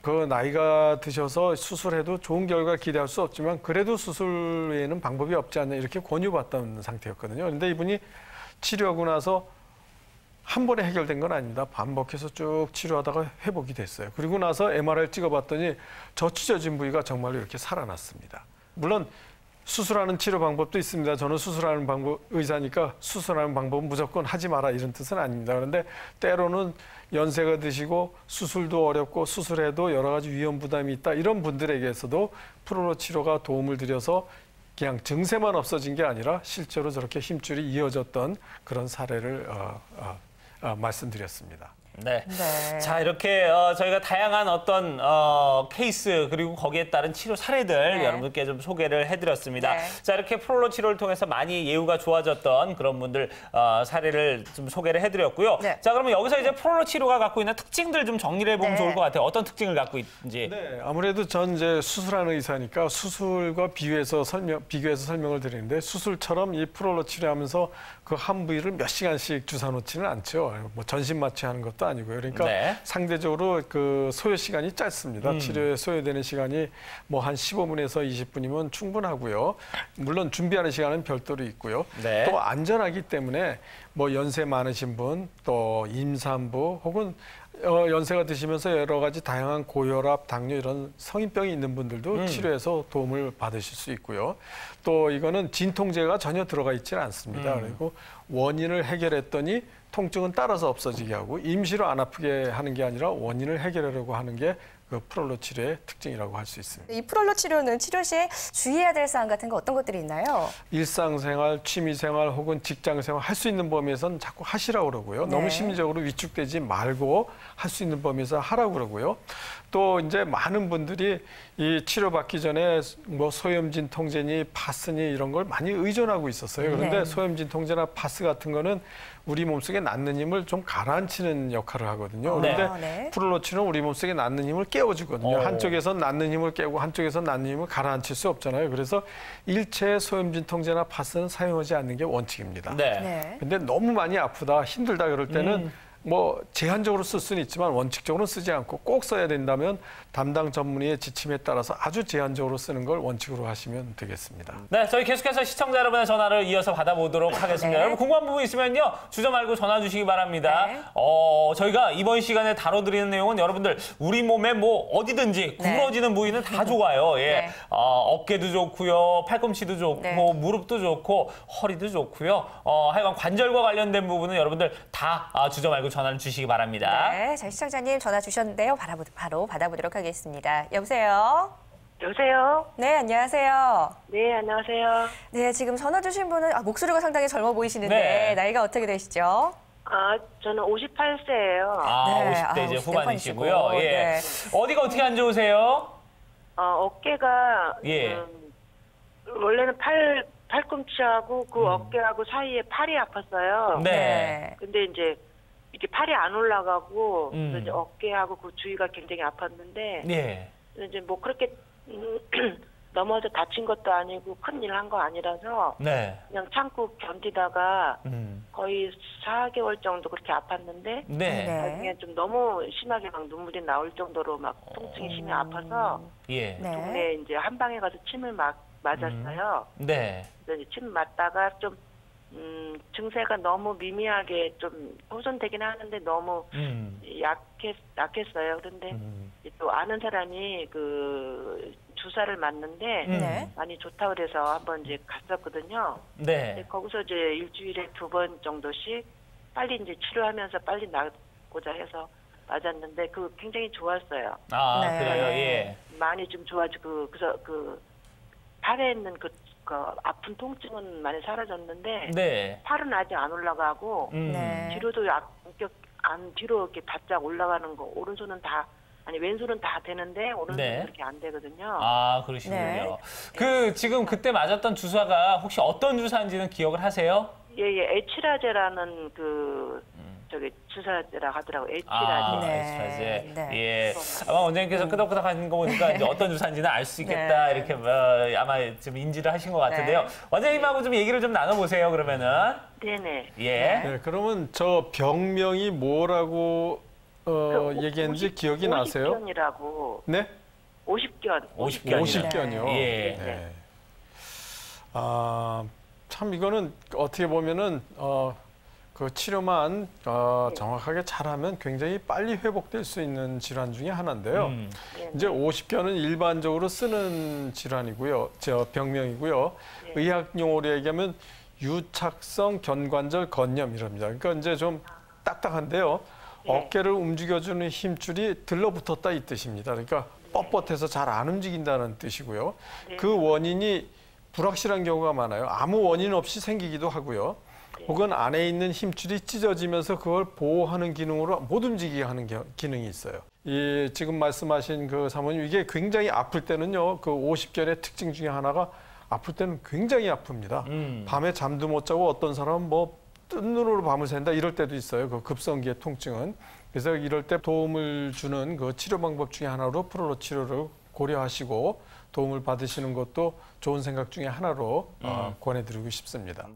그 나이가 드셔서 수술해도 좋은 결과 기대할 수 없지만 그래도 수술 외에는 방법이 없지 않냐 이렇게 권유받던 상태였거든요. 그런데 이분이 치료하고 나서 한 번에 해결된 건 아닙니다. 반복해서 쭉 치료하다가 회복이 됐어요. 그리고 나서 MRI를 찍어봤더니 저 찢어진 부위가 정말로 이렇게 살아났습니다. 물론 수술하는 치료 방법도 있습니다. 저는 수술하는 방법, 의사니까 수술하는 방법은 무조건 하지 마라 이런 뜻은 아닙니다. 그런데 때로는 연세가 드시고 수술도 어렵고 수술해도 여러 가지 위험 부담이 있다. 이런 분들에게서도 프로로 치료가 도움을 드려서 그냥 증세만 없어진 게 아니라 실제로 저렇게 힘줄이 이어졌던 그런 사례를 말씀드렸습니다. 네. 네. 자, 이렇게 저희가 다양한 어떤 케이스 그리고 거기에 따른 치료 사례들 네. 여러분께 좀 소개를 해드렸습니다. 네. 자, 이렇게 프롤로 치료를 통해서 많이 예후가 좋아졌던 그런 분들 사례를 좀 소개를 해드렸고요. 네. 자, 그러면 여기서 이제 프롤로 치료가 갖고 있는 특징들 좀 정리를 해보면 네. 좋을 것 같아요. 어떤 특징을 갖고 있는지. 네, 아무래도 전 이제 수술하는 의사니까 수술과 비교해서 설명을 드리는데 수술처럼 이 프롤로 치료하면서 그 한 부위를 몇 시간씩 주사 놓지는 않죠. 뭐 전신 마취하는 것도 아니고요. 그러니까 네. 상대적으로 그 소요 시간이 짧습니다. 치료에 소요되는 시간이 뭐 한 15분에서 20분이면 충분하고요. 물론 준비하는 시간은 별도로 있고요. 네. 또 안전하기 때문에 뭐 연세 많으신 분, 또 임산부 혹은 연세가 드시면서 여러 가지 다양한 고혈압, 당뇨 이런 성인병이 있는 분들도 치료해서 도움을 받으실 수 있고요. 또 이거는 진통제가 전혀 들어가 있지는 않습니다. 그리고 원인을 해결했더니 통증은 따라서 없어지게 하고 임시로 안 아프게 하는 게 아니라 원인을 해결하려고 하는 게 그 프롤로 치료의 특징이라고 할 수 있습니다. 이 프롤로 치료는 치료 시에 주의해야 될 사항 같은 거 어떤 것들이 있나요? 일상생활, 취미생활 혹은 직장생활 할 수 있는 범위에서는 자꾸 하시라고 그러고요. 네. 너무 심리적으로 위축되지 말고 할 수 있는 범위에서 하라고 그러고요. 또 이제 많은 분들이 이 치료받기 전에 뭐 소염진 통제니 파스니 이런 걸 많이 의존하고 있었어요. 그런데 네. 소염진 통제나 파스 같은 거는 우리 몸속에 낫는 힘을 좀 가라앉히는 역할을 하거든요. 네. 그런데 네. 프롤로치는 우리 몸속에 낫는 힘을 깨워주거든요. 한쪽에선 낫는 힘을 깨고 한쪽에선 낫는 힘을 가라앉힐 수 없잖아요. 그래서 일체 소염진 통제나 파스는 사용하지 않는 게 원칙입니다. 네. 네. 근데 너무 많이 아프다, 힘들다 그럴 때는 뭐 제한적으로 쓸 수는 있지만 원칙적으로 쓰지 않고 꼭 써야 된다면 담당 전문의의 지침에 따라서 아주 제한적으로 쓰는 걸 원칙으로 하시면 되겠습니다. 네, 저희 계속해서 시청자 여러분의 전화를 이어서 받아보도록 하겠습니다. 네. 여러분 궁금한 부분 있으면요, 주저 말고 전화 주시기 바랍니다. 네. 저희가 이번 시간에 다뤄드리는 내용은 여러분들 우리 몸에 뭐 어디든지 구부러지는 부위는 다 좋아요. 예, 네. 어깨도 좋고요, 팔꿈치도 좋고, 네. 무릎도 좋고, 허리도 좋고요. 하여간 관절과 관련된 부분은 여러분들 다 주저 말고 전화를 주시기 바랍니다. 네, 자, 시청자님 전화 주셨는데요. 바로 받아보도록 하겠습니다. 여보세요? 여보세요? 네, 안녕하세요. 네, 안녕하세요. 네, 지금 전화 주신 분은 목소리가 상당히 젊어 보이시는데 네. 나이가 어떻게 되시죠? 저는 58세예요. 네, 50대 이제 50대 후반이시고요. 후반이시고, 예. 네. 어디가 어떻게 안 좋으세요? 어깨가 예. 원래는 팔꿈치하고 그 어깨하고 사이에 팔이 아팠어요. 네. 근데 이제 이렇게 팔이 안 올라가고 그래서 이제 음. 어깨하고 그 주위가 굉장히 아팠는데 예. 이제 뭐 그렇게 넘어져 다친 것도 아니고 큰일 한 거 아니라서 네. 그냥 참고 견디다가 음. 거의 4개월 정도 그렇게 아팠는데 네. 네. 나중에 좀 너무 심하게 막 눈물이 나올 정도로 막 통증이 심히 아파서 예. 네. 동네에 이제 한방에 가서 침을 맞았어요. 네. 그래서 이제 침 맞다가 좀 증세가 너무 미미하게 좀 호전되긴 하는데 너무 약했어요. 그런데 또 아는 사람이 그 주사를 맞는데 네. 많이 좋다 그래서 한번 이제 갔었거든요. 네. 근데 거기서 이제 일주일에 2번 정도씩 빨리 이제 치료하면서 빨리 낫고자 해서 맞았는데 그 굉장히 좋았어요. 아, 네. 그래요. 예. 많이 좀 좋아지고 그래서 그 팔에 있는 그 아픈 통증은 많이 사라졌는데 네. 팔은 아직 안 올라가고 네. 뒤로도 뒤로 이렇게 바짝 올라가는 거 오른손은 다 아니 왼손은 다 되는데 오른손은 네. 그렇게 안 되거든요. 아, 그러시군요. 네. 그 지금 그때 맞았던 주사가 혹시 어떤 주사인지는 기억을 하세요? 예, 에치라제라는 그 저기 주사제라 하더라고. 에치라제. 네. 에스트라제. 네. 예. 아마 원장님께서 끄덕끄덕 하는 거 보니까 이제 어떤 주사인지는 알 수 있겠다. 네. 이렇게 아마 좀 인지를 하신 것 같은데요. 네. 원장님하고 좀 얘기를 좀 나눠보세요, 그러면은. 네네. 예. 네, 그러면 저 병명이 뭐라고 얘기했는지 기억이 나세요? 50견이라고. 네? 50견. 50견이요? 예. 네. 참 이거는 어떻게 보면은 그 치료만 정확하게 잘하면 굉장히 빨리 회복될 수 있는 질환 중에 하나인데요. 이제 50견은 일반적으로 쓰는 질환이고요. 병명이고요. 네. 의학 용어로 얘기하면 유착성 견관절 건염이랍니다. 그러니까 이제 좀 딱딱한데요. 어깨를 움직여주는 힘줄이 들러붙었다 이 뜻입니다. 그러니까 뻣뻣해서 잘 안 움직인다는 뜻이고요. 그 원인이 불확실한 경우가 많아요. 아무 원인 없이 생기기도 하고요. 혹은 안에 있는 힘줄이 찢어지면서 그걸 보호하는 기능으로 못 움직이게 하는 기능이 있어요. 지금 말씀하신 그 사모님, 이게 굉장히 아플 때는요, 그 50견의 특징 중에 하나가 아플 때는 굉장히 아픕니다. 밤에 잠도 못 자고 어떤 사람은 뭐 뜬 눈으로 밤을 샌다 이럴 때도 있어요. 그 급성기의 통증은. 그래서 이럴 때 도움을 주는 그 치료 방법 중에 하나로 프롤로 치료를 고려하시고 도움을 받으시는 것도 좋은 생각 중에 하나로 권해드리고 싶습니다.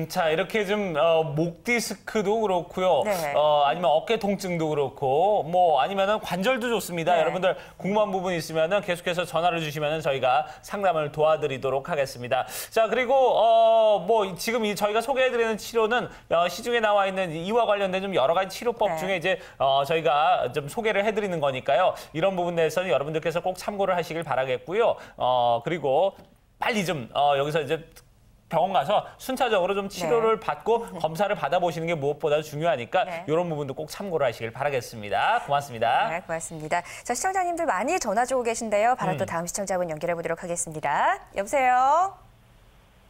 자, 이렇게 좀 목 디스크도 그렇고요. 네. 아니면 어깨 통증도 그렇고 뭐 아니면은 관절도 좋습니다. 네. 여러분들 궁금한 부분 있으면은 계속해서 전화를 주시면은 저희가 상담을 도와드리도록 하겠습니다. 자, 그리고 뭐 지금 저희가 소개해드리는 치료는 시중에 나와 있는 이와 관련된 좀 여러 가지 치료법 네. 중에 이제 저희가 좀 소개를 해드리는 거니까요. 이런 부분에 대해서는 여러분들께서 꼭 참고를 하시길 바라겠고요. 그리고 빨리 좀 여기서 이제 병원 가서 순차적으로 좀 치료를 받고 검사를 받아보시는 게 무엇보다 중요하니까 네. 이런 부분도 꼭 참고를 하시길 바라겠습니다. 고맙습니다. 네, 고맙습니다. 자, 시청자님들 많이 전화 주고 계신데요. 바로 또 다음 시청자분 연결해 보도록 하겠습니다. 여보세요?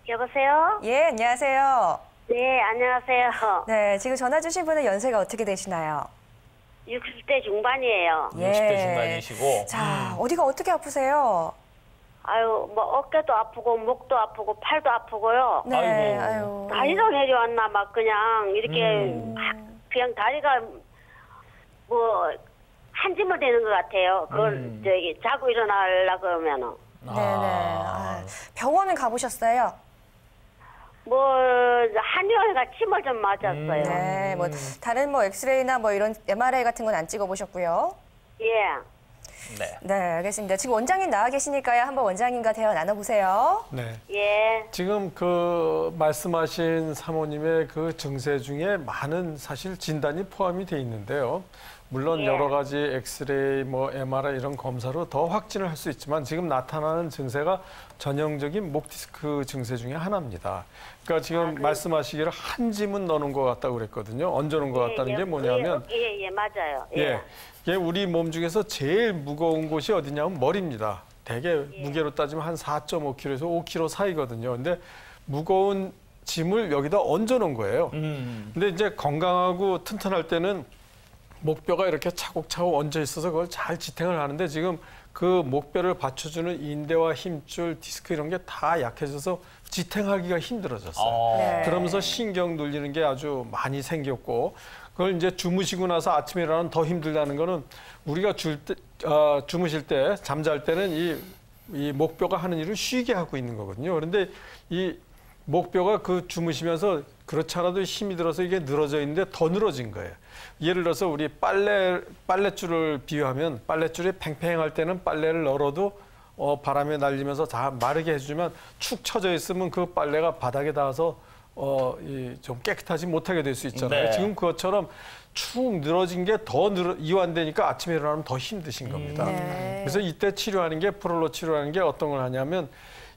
여보세요? 예, 안녕하세요. 네, 안녕하세요. 네, 지금 전화 주신 분은 연세가 어떻게 되시나요? 60대 중반이에요. 60대 중반이시고. 자, 어디가 어떻게 아프세요? 아유, 뭐 어깨도 아프고 목도 아프고 팔도 아프고요. 네, 아이고. 아유. 다리도 내려왔나 막 그냥 이렇게 그냥 다리가 뭐 한 짐을 되는 것 같아요. 그걸 저기 자고 일어나려 그러면은. 네네. 병원은 가보셨어요? 뭐 한의원가 침을 좀 맞았어요. 네, 뭐 다른 뭐 엑스레이나 뭐 이런 MRI 같은 건 안 찍어보셨고요. 예. 네. 네, 알겠습니다. 지금 원장님 나와 계시니까요. 한번 원장님과 대화 나눠보세요. 네. 예. 지금 그 말씀하신 사모님의 그 증세 중에 많은 사실 진단이 포함이 돼 있는데요. 물론 예. 여러 가지 엑스레이, 뭐 MRI 이런 검사로 더 확진을 할 수 있지만 지금 나타나는 증세가 전형적인 목 디스크 증세 중에 하나입니다. 그러니까 지금 말씀하시기를 한 짐은 넣는 것 같다고 그랬거든요. 얹어놓은 것 같다는 게 뭐냐면 예, 맞아요. 예. 이게 우리 몸 중에서 제일 무거운 곳이 어디냐면 머리입니다. 대개 무게로 따지면 한 4.5kg에서 5kg 사이거든요. 근데 무거운 짐을 여기다 얹어 놓은 거예요. 근데 이제 건강하고 튼튼할 때는 목뼈가 이렇게 차곡차곡 얹어 있어서 그걸 잘 지탱을 하는데 지금 그 목뼈를 받쳐주는 인대와 힘줄, 디스크 이런 게 다 약해져서 지탱하기가 힘들어졌어요. 네. 그러면서 신경 눌리는 게 아주 많이 생겼고 그걸 이제 주무시고 나서 아침에 일어나면 더 힘들다는 거는 우리가 주무실 때, 잠잘 때는 이 목뼈가 하는 일을 쉬게 하고 있는 거거든요. 그런데 이 목뼈가 그 주무시면서 그렇지 않아도 힘이 들어서 이게 늘어져 있는데 더 늘어진 거예요. 예를 들어서 우리 빨랫줄을 비유하면 빨랫줄이 팽팽할 때는 빨래를 널어도 바람에 날리면서 다 마르게 해주면 축 처져 있으면 그 빨래가 바닥에 닿아서 좀 깨끗하지 못하게 될 수 있잖아요. 네. 지금 그것처럼 축 늘어진 게 더 이완되니까 아침에 일어나면 더 힘드신 겁니다. 네. 그래서 이때 치료하는 게 프롤로 치료하는 게 어떤 걸 하냐면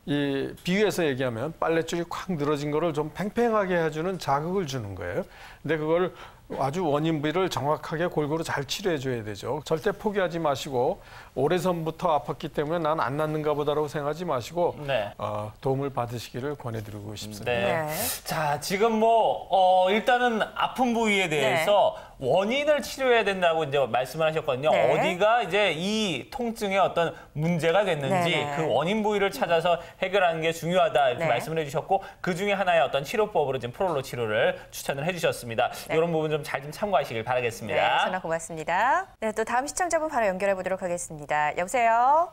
이 비유해서 얘기하면 빨랫줄이 콱 늘어진 거를 좀 팽팽하게 해주는 자극을 주는 거예요. 근데 그걸 아주 원인 부위를 정확하게 골고루 잘 치료해 줘야 되죠. 절대 포기하지 마시고 오래전부터 아팠기 때문에 난 안 낫는가 보다라고 생각하지 마시고 네. 도움을 받으시기를 권해드리고 싶습니다. 네. 네. 자, 지금 뭐 일단은 아픈 부위에 대해서 원인을 치료해야 된다고 이제 말씀을 하셨거든요. 네. 어디가 이제 이 통증의 어떤 문제가 됐는지 네. 그 원인 부위를 찾아서 해결하는 게 중요하다 이렇게 네. 말씀을 해주셨고 그 중에 하나의 어떤 치료법으로 지금 프롤로 치료를 추천을 해주셨습니다. 네. 이런 부분 좀 잘 좀 참고하시길 네, 바라겠습니다. 전화 고맙습니다. 네, 또 다음 시청자분 바로 연결해 보도록 하겠습니다. 여보세요?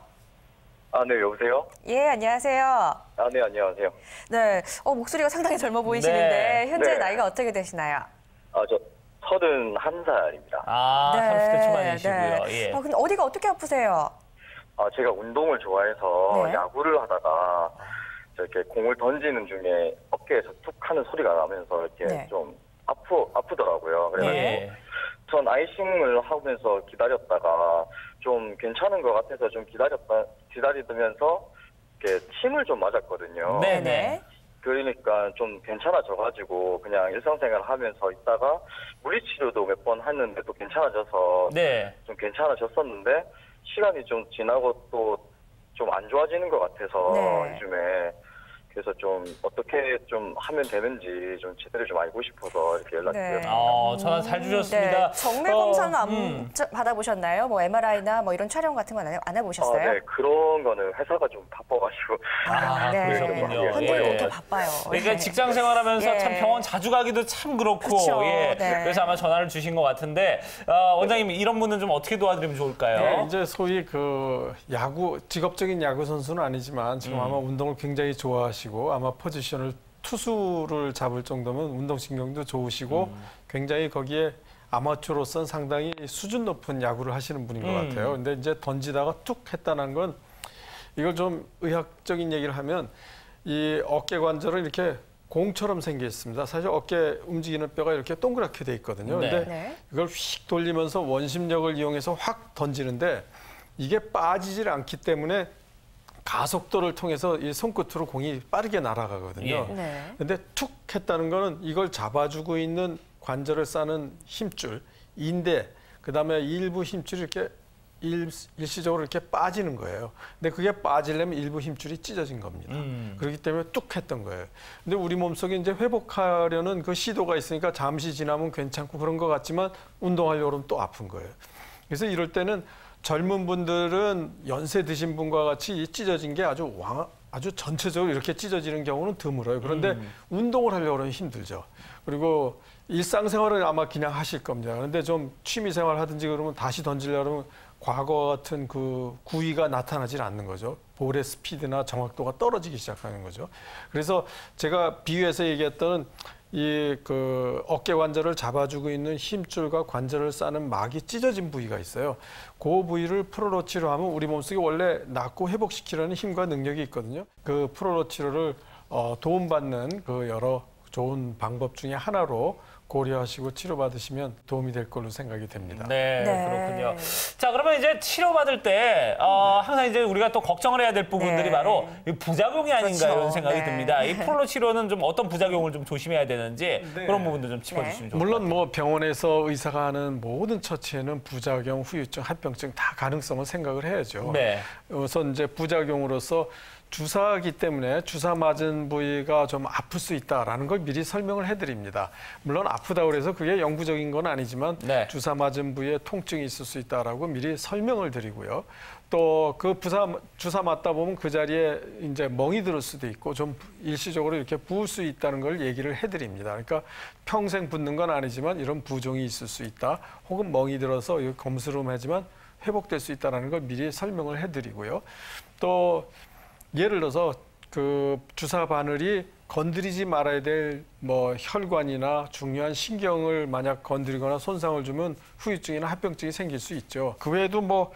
네, 여보세요? 예, 안녕하세요. 네, 안녕하세요. 네, 목소리가 상당히 젊어 보이시는데 네. 현재 네. 나이가 어떻게 되시나요? 저 31살입니다. 아, 30대 초반이시고요. 예. 근데 어디가 어떻게 아프세요? 제가 운동을 좋아해서 네. 야구를 하다가 이렇게 공을 던지는 중에 어깨에서 툭 하는 소리가 나면서 이렇게 네. 좀 아프더라고요. 그래서 예. 전 아이싱을 하면서 기다렸다가 좀 괜찮은 것 같아서 좀 기다리면서 이렇게 침을 좀 맞았거든요. 네네. 그러니까 좀 괜찮아져가지고 그냥 일상생활 하면서 있다가 물리치료도 몇 번 했는데 또 괜찮아져서 네. 좀 괜찮아졌었는데 시간이 좀 지나고 또 좀 안 좋아지는 것 같아서 네. 요즘에 그래서 좀 어떻게 좀 하면 되는지 좀 제대로 좀 알고 싶어서 이렇게 연락드렸습니다. 전화 잘 주셨습니다. 네. 정밀 검사는 안 받아보셨나요? 뭐 MRI나 뭐 이런 촬영 같은 건 안 해보셨어요? 네, 그런 거는 회사가 좀 바빠가지고. 그러셨군요. 현대인도 예. 바빠요. 그러니까 직장 생활하면서 예. 참 병원 자주 가기도 참 그렇고, 그쵸, 예. 네. 그래서 아마 전화를 주신 것 같은데, 원장님 이런 분은 좀 어떻게 도와드리면 좋을까요? 네, 이제 소위 그 직업적인 야구 선수는 아니지만 지금 아마 운동을 굉장히 좋아하시고 아마 포지션을 투수를 잡을 정도면 운동신경도 좋으시고 굉장히 거기에 아마추어로서는 상당히 수준 높은 야구를 하시는 분인 것 같아요. 근데 이제 던지다가 툭 했다는 건 이걸 좀 의학적인 얘기를 하면 이 어깨 관절은 이렇게 공처럼 생겨 있습니다. 사실 어깨 움직이는 뼈가 이렇게 동그랗게 돼 있거든요. 네. 근데 이걸 휙 돌리면서 원심력을 이용해서 확 던지는데 이게 빠지질 않기 때문에 가속도를 통해서 이 손끝으로 공이 빠르게 날아가거든요. 네. 근데 툭 했다는 거는 이걸 잡아주고 있는 관절을 싸는 힘줄, 인대, 그다음에 일부 힘줄이 이렇게 일시적으로 이렇게 빠지는 거예요. 근데 그게 빠지려면 일부 힘줄이 찢어진 겁니다. 그렇기 때문에 뚝 했던 거예요. 근데 우리 몸속에 이제 회복하려는 그 시도가 있으니까 잠시 지나면 괜찮고 그런 것 같지만 운동하려고 그러면 또 아픈 거예요. 그래서 이럴 때는 젊은 분들은 연세 드신 분과 같이 이 찢어진 게 아주 전체적으로 이렇게 찢어지는 경우는 드물어요. 그런데 운동을 하려고 그러면 힘들죠. 그리고 일상생활은 아마 그냥 하실 겁니다. 그런데 좀 취미생활 하든지 그러면 다시 던지려고 그러면 과거와 같은 그 구위가 나타나질 않는 거죠. 볼의 스피드나 정확도가 떨어지기 시작하는 거죠. 그래서 제가 비유해서 얘기했던 이 그 어깨 관절을 잡아주고 있는 힘줄과 관절을 싸는 막이 찢어진 부위가 있어요. 그 부위를 프로로치로 하면 우리 몸속에 원래 낫고 회복시키려는 힘과 능력이 있거든요. 그 프로로치로를 도움받는 그 여러 좋은 방법 중에 하나로 고려하시고 치료받으시면 도움이 될 걸로 생각이 됩니다. 네, 그렇군요. 자, 그러면 이제 치료받을 때 항상 이제 우리가 또 걱정을 해야 될 부분들이 바로 이 부작용이 아닌가 그렇죠. 이런 생각이 듭니다. 이 프로 치료는 좀 어떤 부작용을 좀 조심해야 되는지 그런 부분도 좀 짚어주시면 좋을 것 같아요. 물론 뭐 병원에서 의사가 하는 모든 처치에는 부작용, 후유증, 합병증 다 가능성을 생각을 해야죠. 네. 우선 이제 부작용으로서 주사하기 때문에 주사 맞은 부위가 좀 아플 수 있다라는 걸 미리 설명을 해드립니다. 물론 아프다고 해서 그게 영구적인 건 아니지만 주사 맞은 부위에 통증이 있을 수 있다라고 미리 설명을 드리고요. 또 그 주사 맞다 보면 그 자리에 이제 멍이 들 수도 있고 좀 일시적으로 이렇게 부을 수 있다는 걸 얘기를 해드립니다. 그러니까 평생 붓는 건 아니지만 이런 부종이 있을 수 있다. 혹은 멍이 들어서 검스름하지만 회복될 수 있다는 걸 미리 설명을 해드리고요. 또 예를 들어서 그 주사 바늘이 건드리지 말아야 될 뭐 혈관이나 중요한 신경을 만약 건드리거나 손상을 주면 후유증이나 합병증이 생길 수 있죠. 그 외에도 뭐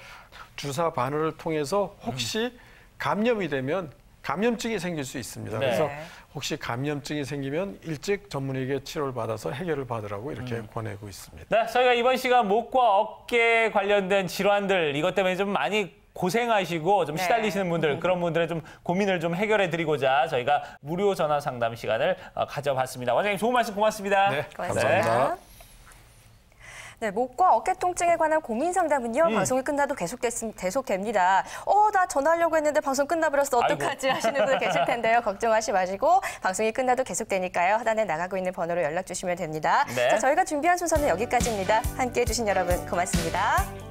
주사 바늘을 통해서 혹시 감염이 되면 감염증이 생길 수 있습니다. 그래서 혹시 감염증이 생기면 일찍 전문의에게 치료를 받아서 해결을 받으라고 이렇게 권하고 있습니다. 네, 저희가 이번 시간 목과 어깨 관련된 질환들 이것 때문에 좀 많이 고생하시고 좀 시달리시는 분들 그런 분들의 좀 고민을 좀 해결해 드리고자 저희가 무료 전화 상담 시간을 가져봤습니다. 원장님 좋은 말씀 고맙습니다. 네, 감사합니다. 네, 목과 어깨 통증에 관한 고민 상담은요. 방송이 끝나도 계속됩니다. 나 전화하려고 했는데 방송 끝나버렸어. 어떡하지 하시는 분들 계실 텐데요. 걱정하지 마시고 방송이 끝나도 계속되니까요. 하단에 나가고 있는 번호로 연락 주시면 됩니다. 자, 저희가 준비한 순서는 여기까지입니다. 함께해 주신 여러분 고맙습니다.